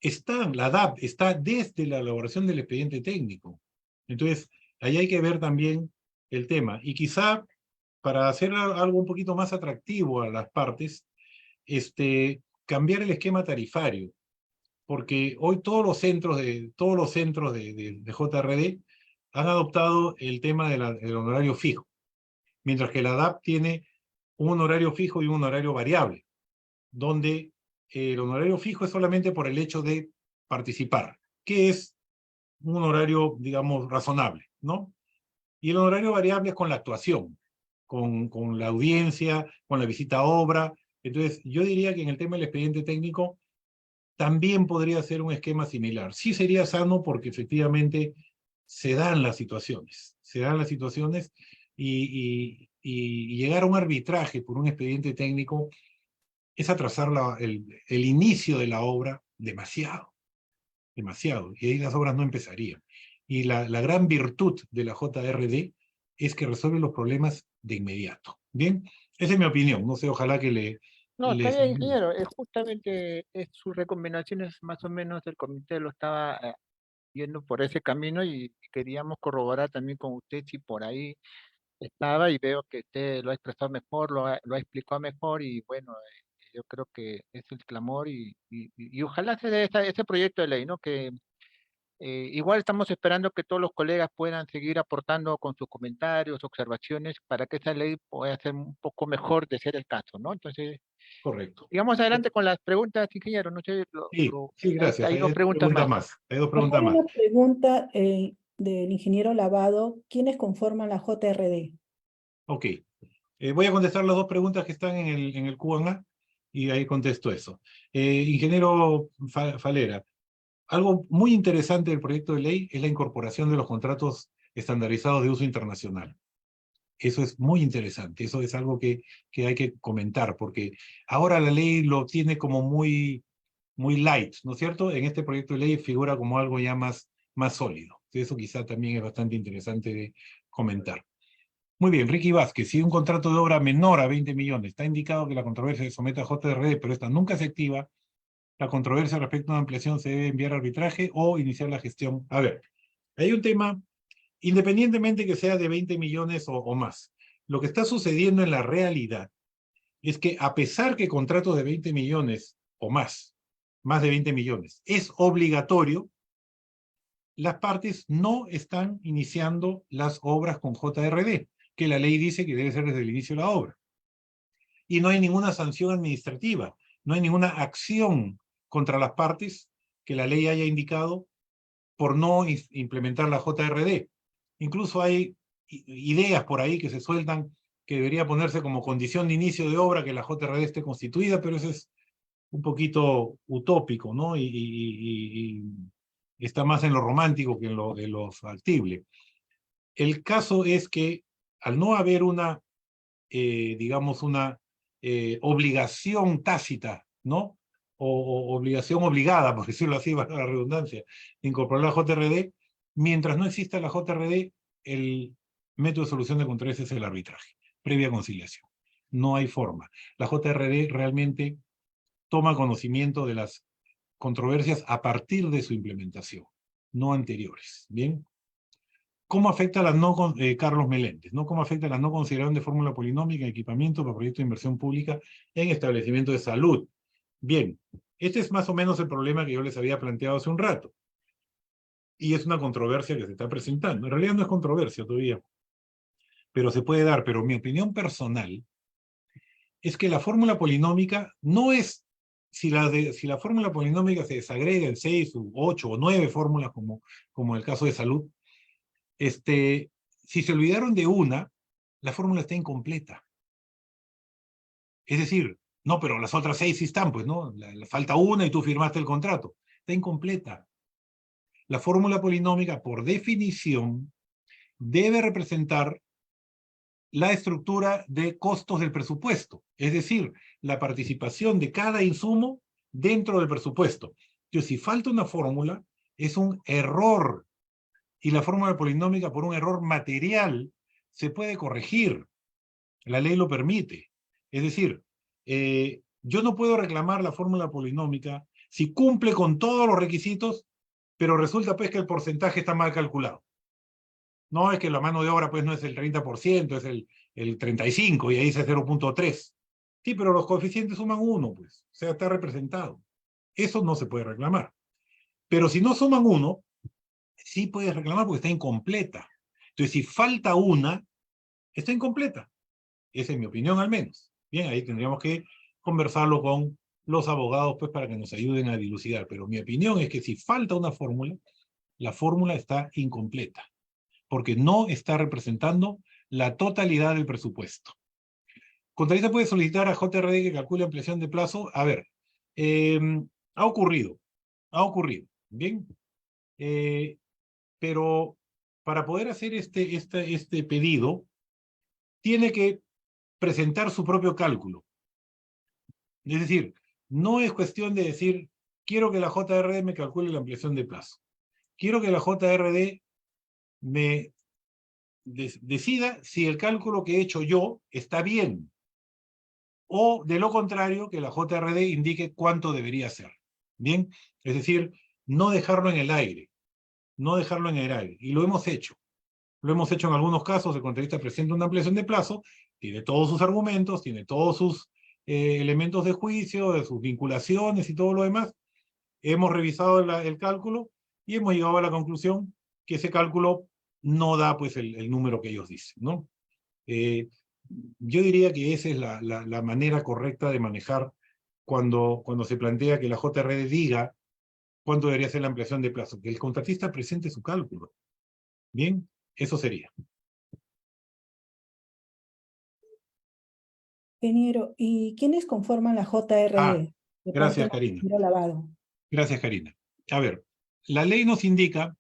S3: están, la DAP está desde la elaboración del expediente técnico. Entonces, ahí hay que ver también el tema. Y quizá para hacer algo un poquito más atractivo a las partes, cambiar el esquema tarifario, porque hoy todos los centros de JRD han adoptado el tema del honorario fijo, mientras que la DAP tiene un honorario fijo y un honorario variable, donde el honorario fijo es solamente por el hecho de participar, que es un honorario, digamos, razonable, ¿no? Y el honorario variable es con la actuación, con la audiencia, con la visita a obra. Entonces, yo diría que en el tema del expediente técnico también podría ser un esquema similar. Sí sería sano porque efectivamente se dan las situaciones y llegar a un arbitraje por un expediente técnico es atrasar el inicio de la obra demasiado, demasiado, y ahí las obras no empezarían. Y la gran virtud de la JRD es que resuelve los problemas de inmediato. Bien, esa es mi opinión, no sé, ojalá que
S4: No, está bien, ingeniero. Justamente sus recomendaciones, más o menos, el comité lo estaba yendo por ese camino y queríamos corroborar también con usted si por ahí estaba y veo que usted lo ha expresado mejor, lo ha explicado mejor y bueno, yo creo que es el clamor y ojalá se dé ese proyecto de ley, ¿no? Que igual estamos esperando que todos los colegas puedan seguir aportando con sus comentarios, observaciones, para que esa ley pueda ser un poco mejor de ser el caso, ¿no? Entonces,
S3: correcto.
S4: sigamos adelante con las preguntas, ingeniero. No sé,
S3: Sí, sí, gracias.
S4: hay dos
S3: Hay dos
S4: preguntas
S3: preguntas
S4: más.
S3: más. Hay dos
S2: Acá
S3: preguntas
S2: hay
S3: más.
S2: una pregunta del ingeniero Lavado. ¿Quiénes conforman la JRD?
S3: Ok. Voy a contestar las dos preguntas que están en el Q&A y ahí contesto eso. Ingeniero Falera, algo muy interesante del proyecto de ley es la incorporación de los contratos estandarizados de uso internacional. Eso es muy interesante, eso es algo que hay que comentar, porque ahora la ley lo tiene como muy, muy light, ¿no es cierto? En este proyecto de ley figura como algo ya más sólido. Eso quizá también es bastante interesante de comentar. Muy bien, Ricky Vázquez, si un contrato de obra menor a 20 millones está indicado que la controversia se somete a JRD, pero esta nunca se activa, la controversia respecto a una ampliación se debe enviar a arbitraje o iniciar la gestión. A ver, hay un tema, independientemente que sea de 20 millones o más, lo que está sucediendo en la realidad es que a pesar que contratos de 20 millones o más de 20 millones, es obligatorio, las partes no están iniciando las obras con JRD, que la ley dice que debe ser desde el inicio de la obra. Y no hay ninguna sanción administrativa, no hay ninguna acción contra las partes que la ley haya indicado por no implementar la JRD. Incluso hay ideas por ahí que se sueltan que debería ponerse como condición de inicio de obra que la JRD esté constituida, pero eso es un poquito utópico, ¿no? Y está más en lo romántico que en lo factible. El caso es que al no haber una digamos, una obligación tácita, ¿no? O obligación obligada, por decirlo así, para la redundancia, de incorporar la JRD. Mientras no exista la JRD, el método de solución de controversias es el arbitraje, previa conciliación. No hay forma. La JRD realmente toma conocimiento de las controversias a partir de su implementación, no anteriores. ¿Bien? ¿Cómo afecta la Carlos Meléndez, ¿no? ¿Cómo afecta la no consideración de fórmula polinómica en equipamiento para proyectos de inversión pública en establecimientos de salud? Bien, este es más o menos el problema que yo les había planteado hace un rato. Y es una controversia que se está presentando. En realidad no es controversia todavía, pero se puede dar. Pero mi opinión personal es que la fórmula polinómica no es, si la fórmula polinómica se desagrega en 6, 8 o 9 fórmulas, como en el caso de salud, si se olvidaron de una, la fórmula está incompleta. Es decir, no, pero las otras 6 sí están, pues, ¿no? Le falta una y tú firmaste el contrato. Está incompleta. La fórmula polinómica, por definición, debe representar la estructura de costos del presupuesto, es decir, la participación de cada insumo dentro del presupuesto. Entonces, si falta una fórmula, es un error, y la fórmula polinómica, por un error material, se puede corregir. La ley lo permite. Es decir, yo no puedo reclamar la fórmula polinómica si cumple con todos los requisitos, pero resulta pues que el porcentaje está mal calculado. No, es que la mano de obra pues no es el 30%, es el 35%, y ahí dice 0.3. Sí, pero los coeficientes suman 1, pues. O sea, está representado. Eso no se puede reclamar. Pero si no suman 1, sí puedes reclamar porque está incompleta. Entonces, si falta una, está incompleta. Esa es mi opinión al menos. Bien, ahí tendríamos que conversarlo con los abogados pues para que nos ayuden a dilucidar. Pero mi opinión es que si falta una fórmula, la fórmula está incompleta, porque no está representando la totalidad del presupuesto. Contratista puede solicitar a JRD que calcule ampliación de plazo. A ver, ha ocurrido, ¿bien? Pero para poder hacer este pedido, tiene que presentar su propio cálculo. Es decir, no es cuestión de decir, quiero que la JRD me calcule la ampliación de plazo. Quiero que la JRD me decida si el cálculo que he hecho yo está bien, o de lo contrario, que la JRD indique cuánto debería ser. ¿Bien? Es decir, no dejarlo en el aire, y lo hemos hecho. Lo hemos hecho en algunos casos. El contratista presenta una ampliación de plazo, tiene todos sus argumentos, tiene todos sus elementos de juicio, de sus vinculaciones y todo lo demás. Hemos revisado el cálculo y hemos llegado a la conclusión que ese cálculo no da pues el número que ellos dicen, ¿no? Yo diría que esa es la manera correcta de manejar cuando se plantea que la JRD diga cuánto debería ser la ampliación de plazo, que el contratista presente su cálculo. Bien, eso sería.
S2: Ingeniero, ¿y quiénes conforman la JRD? De
S3: Gracias,
S2: parte
S3: Karina.
S2: del lavado.
S3: Gracias, Karina. A ver, la ley nos indica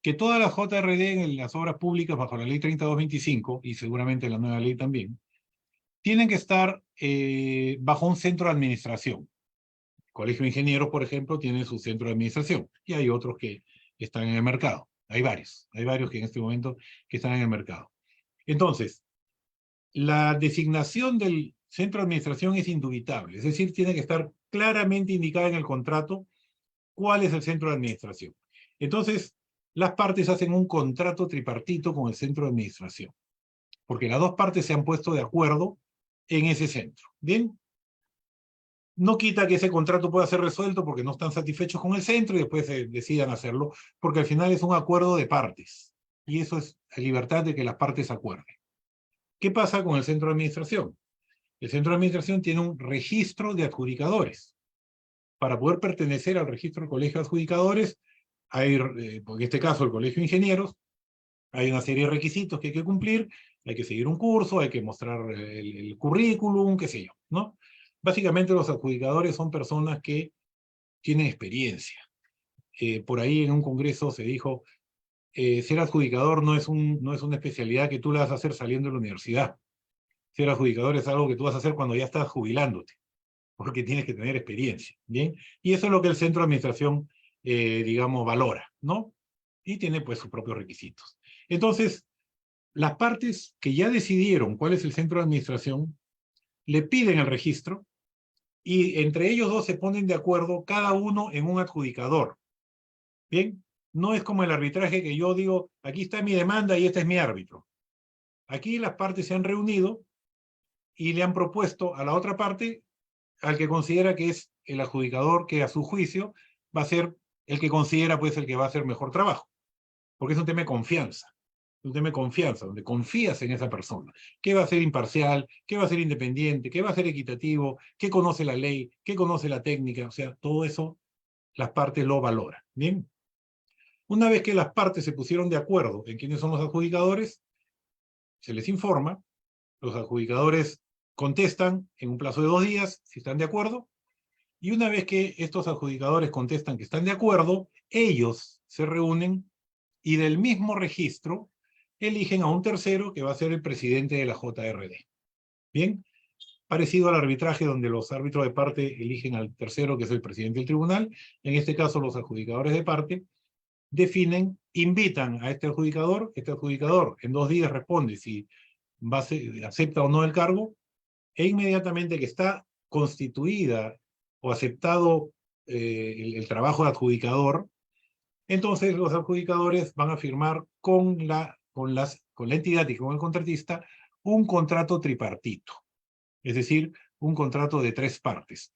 S3: que todas las JRD en las obras públicas bajo la ley 3225, y seguramente la nueva ley también, tienen que estar bajo un centro de administración. El Colegio de Ingenieros, por ejemplo, tiene su centro de administración, y hay otros que están en el mercado. Hay varios que en este momento que están en el mercado. Entonces, la designación del centro de administración es indubitable, es decir, tiene que estar claramente indicada en el contrato cuál es el centro de administración. Entonces, las partes hacen un contrato tripartito con el centro de administración, porque las dos partes se han puesto de acuerdo en ese centro. ¿Bien? No quita que ese contrato pueda ser resuelto porque no están satisfechos con el centro y después decidan hacerlo, porque al final es un acuerdo de partes, y eso es la libertad de que las partes acuerden. ¿Qué pasa con el centro de administración? El centro de administración tiene un registro de adjudicadores. Para poder pertenecer al registro del colegio de adjudicadores, hay, en este caso el colegio de ingenieros, hay una serie de requisitos que hay que cumplir, hay que seguir un curso, hay que mostrar el currículum, qué sé yo, ¿no? Básicamente los adjudicadores son personas que tienen experiencia. Por ahí en un congreso se dijo, ser adjudicador no es una especialidad que tú la vas a hacer saliendo de la universidad. Ser adjudicador es algo que tú vas a hacer cuando ya estás jubilándote, porque tienes que tener experiencia, ¿bien? Y eso es lo que el centro de administración, digamos, valora, ¿no? Y tiene pues sus propios requisitos. Entonces, las partes que ya decidieron cuál es el centro de administración, le piden el registro y entre ellos dos se ponen de acuerdo cada uno en un adjudicador. ¿Bien? No es como el arbitraje que yo digo, aquí está mi demanda y este es mi árbitro. Aquí las partes se han reunido y le han propuesto a la otra parte al que considera que es el adjudicador que a su juicio va a ser el que considera pues el que va a hacer mejor trabajo. Porque es un tema de confianza. Un tema de confianza, donde confías en esa persona. ¿Qué va a ser imparcial? ¿Qué va a ser independiente? ¿Qué va a ser equitativo? ¿Qué conoce la ley? ¿Qué conoce la técnica? O sea, todo eso las partes lo valoran. ¿Bien? Una vez que las partes se pusieron de acuerdo en quiénes son los adjudicadores, se les informa, los adjudicadores contestan en un plazo de 2 días si están de acuerdo, y una vez que estos adjudicadores contestan que están de acuerdo, ellos se reúnen y del mismo registro eligen a un tercero que va a ser el presidente de la JRD. Bien, parecido al arbitraje donde los árbitros de parte eligen al tercero que es el presidente del tribunal, en este caso los adjudicadores de parte definen, invitan a este adjudicador en 2 días responde si acepta o no el cargo, e inmediatamente que está constituida o aceptado el trabajo de adjudicador, entonces los adjudicadores van a firmar con la entidad y con el contratista un contrato tripartito, es decir, un contrato de 3 partes.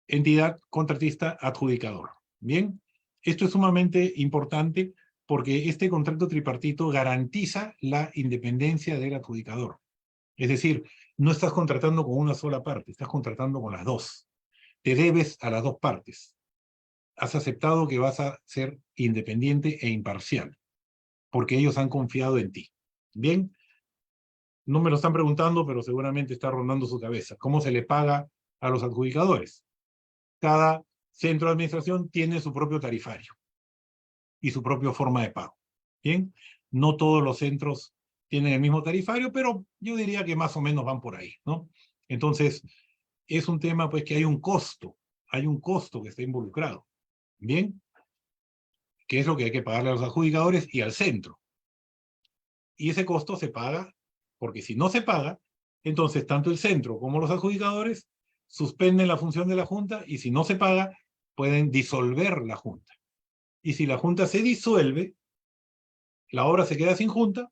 S3: Entidad, contratista, adjudicador. Bien, esto es sumamente importante porque este contrato tripartito garantiza la independencia del adjudicador. Es decir, no estás contratando con una sola parte, estás contratando con las dos. Te debes a las dos partes. Has aceptado que vas a ser independiente e imparcial, porque ellos han confiado en ti. Bien, no me lo están preguntando, pero seguramente está rondando su cabeza. ¿Cómo se le paga a los adjudicadores? Cada centro de administración tiene su propio tarifario y su propia forma de pago. Bien, no todos los centros tienen el mismo tarifario, pero yo diría que más o menos van por ahí, ¿no? Entonces, es un tema pues que hay un costo que está involucrado. Bien, que es lo que hay que pagarle a los adjudicadores y al centro. Y ese costo se paga, porque si no se paga, entonces tanto el centro como los adjudicadores suspenden la función de la Junta y si no se paga, pueden disolver la Junta. Y si la Junta se disuelve, la obra se queda sin Junta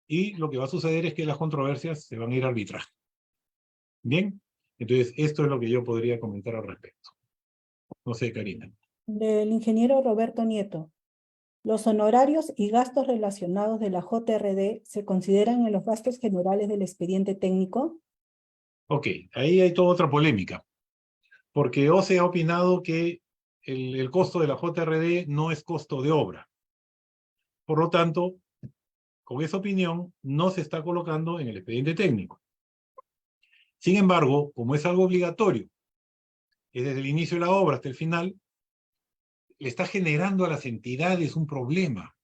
S3: y lo que va a suceder es que las controversias se van a ir a arbitraje. Bien, entonces esto es lo que yo podría comentar al respecto. No sé, Karina.
S2: Del ingeniero Roberto Nieto. ¿Los honorarios y gastos relacionados de la JRD se consideran en los gastos generales del expediente técnico?
S3: Ok, ahí hay toda otra polémica, porque OCE ha opinado que el costo de la JRD no es costo de obra. Por lo tanto, con esa opinión no se está colocando en el expediente técnico. Sin embargo, como es algo obligatorio, es desde el inicio de la obra hasta el final, le está generando a las entidades un problema,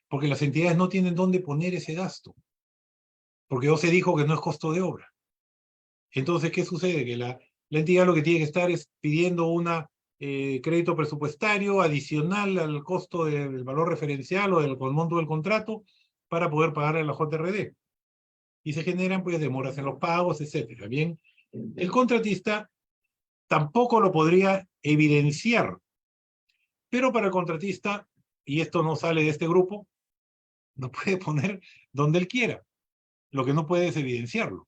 S3: porque las entidades no tienen dónde poner ese gasto, porque OCE dijo que no es costo de obra. Entonces, ¿qué sucede? Que la entidad lo que tiene que estar es pidiendo un crédito presupuestario adicional al costo del valor referencial o del monto del contrato para poder pagarle a la JRD. Y se generan pues demoras en los pagos, etcétera. Bien, el contratista tampoco lo podría evidenciar, pero para el contratista, y esto no sale de este grupo, lo puede poner donde él quiera. Lo que no puede es evidenciarlo.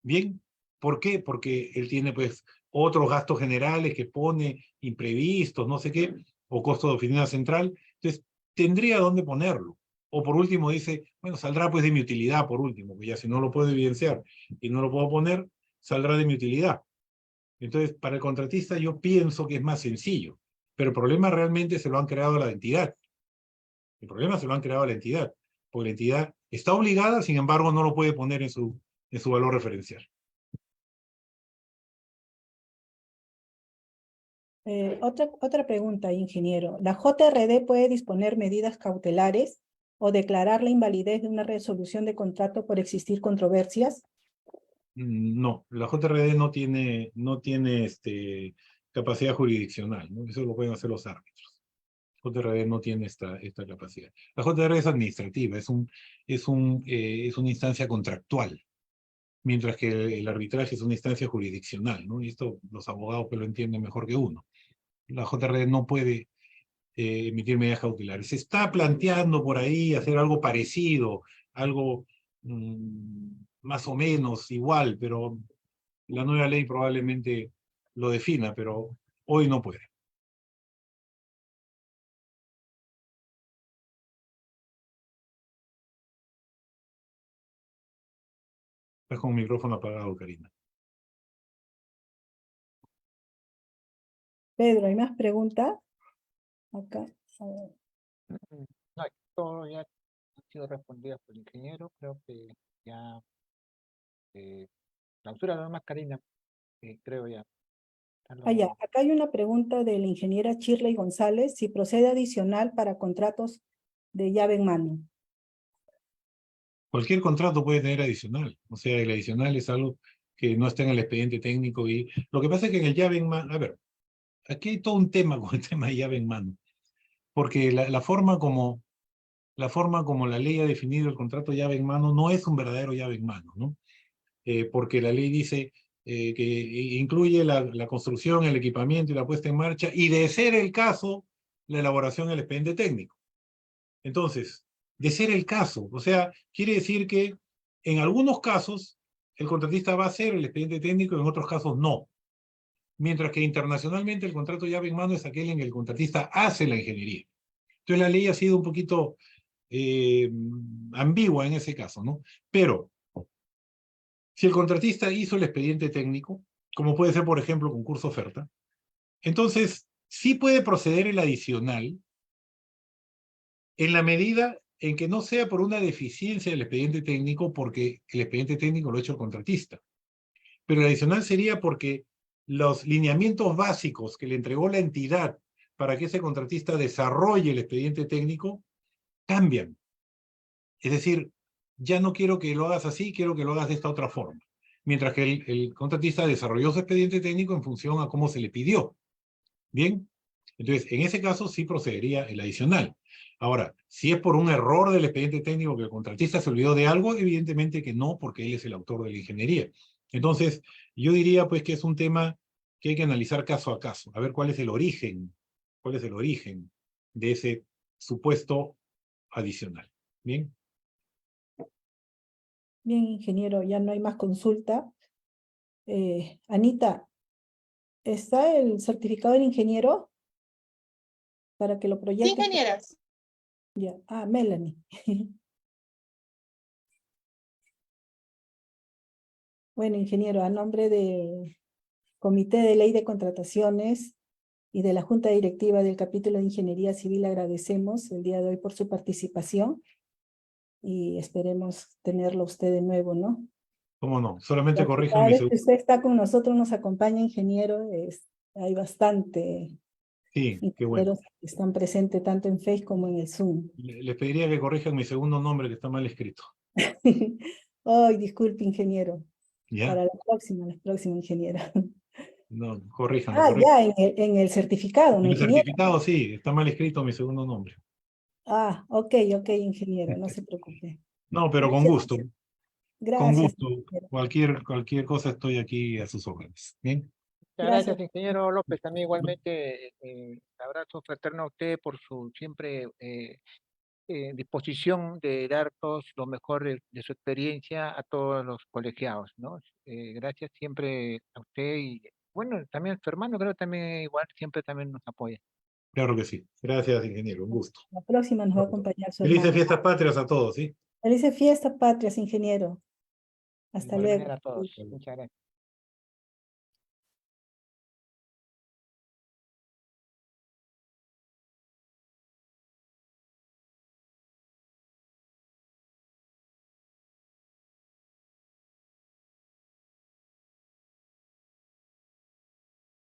S3: Bien, ¿por qué? Porque él tiene pues otros gastos generales que pone imprevistos, no sé qué, o costo de oficina central. Entonces, tendría dónde ponerlo. O por último dice, bueno, saldrá pues de mi utilidad por último, que ya si no lo puedo evidenciar y no lo puedo poner, saldrá de mi utilidad. Entonces, para el contratista yo pienso que es más sencillo, pero el problema realmente se lo han creado a la entidad. El problema se lo han creado a la entidad, porque la entidad está obligada, sin embargo, no lo puede poner en su valor referencial.
S2: Otra pregunta, ingeniero. ¿La JRD puede disponer medidas cautelares o declarar la invalidez de una resolución de contrato por existir controversias?
S3: No, la JRD no tiene capacidad jurisdiccional, ¿no? Eso lo pueden hacer los árbitros. JRD no tiene esta capacidad. La JRD es administrativa, es una instancia contractual, mientras que el arbitraje es una instancia jurisdiccional, ¿no? Y esto los abogados pues lo entienden mejor que uno. La JRD no puede emitir medidas cautelares. Se está planteando por ahí hacer algo parecido, algo más o menos igual, pero la nueva ley probablemente lo defina, pero hoy no puede. Estás con el micrófono apagado, Karina.
S2: Pedro, ¿hay más preguntas? Acá. A ver.
S4: No, todo ya ha sido respondido por el ingeniero. Creo que ya clausura nada más, Karina, creo ya.
S2: Ya. Acá hay una pregunta de la ingeniera Shirley González, si procede adicional para contratos de llave en mano.
S3: Cualquier contrato puede tener adicional, o sea, el adicional es algo que no está en el expediente técnico y lo que pasa es que en el llave en mano, a ver, aquí hay todo un tema con el tema de llave en mano, porque la forma como la ley ha definido el contrato llave en mano no es un verdadero llave en mano, ¿no? Porque la ley dice que incluye la construcción, el equipamiento y la puesta en marcha, y de ser el caso, la elaboración del expediente técnico. Entonces, de ser el caso, o sea, quiere decir que en algunos casos el contratista va a hacer el expediente técnico, en otros casos no. Mientras que internacionalmente el contrato llave en mano es aquel en que el contratista hace la ingeniería. Entonces la ley ha sido un poquito ambigua en ese caso, ¿no? Pero, si el contratista hizo el expediente técnico, como puede ser, por ejemplo, concurso oferta, entonces sí puede proceder el adicional en la medida en que no sea por una deficiencia del expediente técnico, porque el expediente técnico lo ha hecho el contratista. Pero el adicional sería porque los lineamientos básicos que le entregó la entidad para que ese contratista desarrolle el expediente técnico cambian. Es decir, ya no quiero que lo hagas así, quiero que lo hagas de esta otra forma. Mientras que el contratista desarrolló su expediente técnico en función a cómo se le pidió. ¿Bien? Entonces, en ese caso sí procedería el adicional. Ahora, si es por un error del expediente técnico que el contratista se olvidó de algo, evidentemente que no, porque él es el autor de la ingeniería. Entonces, yo diría pues que es un tema que hay que analizar caso a caso, a ver cuál es el origen de ese supuesto adicional. ¿Bien?
S2: Bien, ingeniero, ya no hay más consulta. Anita, ¿está el certificado del ingeniero para que lo proyecte?
S5: Sí, ingenieras.
S2: Ya. Ah, Melanie. Bueno, ingeniero, a nombre del Comité de Ley de Contrataciones y de la Junta Directiva del capítulo de Ingeniería Civil, agradecemos el día de hoy por su participación y esperemos tenerlo usted de nuevo, ¿no?
S3: ¿Cómo no? Solamente
S2: Porque
S3: corrijan
S2: cada
S3: mi
S2: vez que
S3: segundo.
S2: usted está con nosotros, nos acompaña, ingeniero, hay bastante
S3: Sí, qué bueno.
S2: ingenieros que están presentes tanto en Face como en el Zoom.
S3: Les pediría que corrijan mi segundo nombre, que está mal escrito.
S2: Ay, disculpe, ingeniero.
S3: ¿Ya?
S2: Para la próxima, ingeniera.
S3: No, corríjanlo,
S2: Ah,
S3: corríjanlo.
S2: ya, en el certificado,
S3: En
S2: ¿no,
S3: el
S2: ingeniero?
S3: certificado sí, está mal escrito mi segundo nombre.
S2: Ah, ok, ingeniero, no se preocupe.
S3: No, pero con
S2: Gracias,
S3: gusto, con
S2: gracias,
S3: gusto.
S2: ingeniero.
S3: Cualquier cosa estoy aquí a sus órdenes. Bien,
S4: Muchas
S2: Gracias.
S4: gracias, ingeniero López. También igualmente abrazo fraterno a usted por su siempre disposición de dar todos lo mejor de su experiencia a todos los colegiados, ¿no? Gracias siempre a usted y, bueno, también a su hermano, creo que también igual siempre también nos apoya.
S3: claro que sí. Gracias, ingeniero, un gusto.
S2: La próxima nos va a acompañar su
S3: Felices
S2: hermano.
S3: fiestas patrias a todos, ¿sí?
S2: Felices fiestas patrias, ingeniero.
S4: De
S2: Hasta
S4: igual
S2: luego.
S4: manera a todos. Muchas gracias.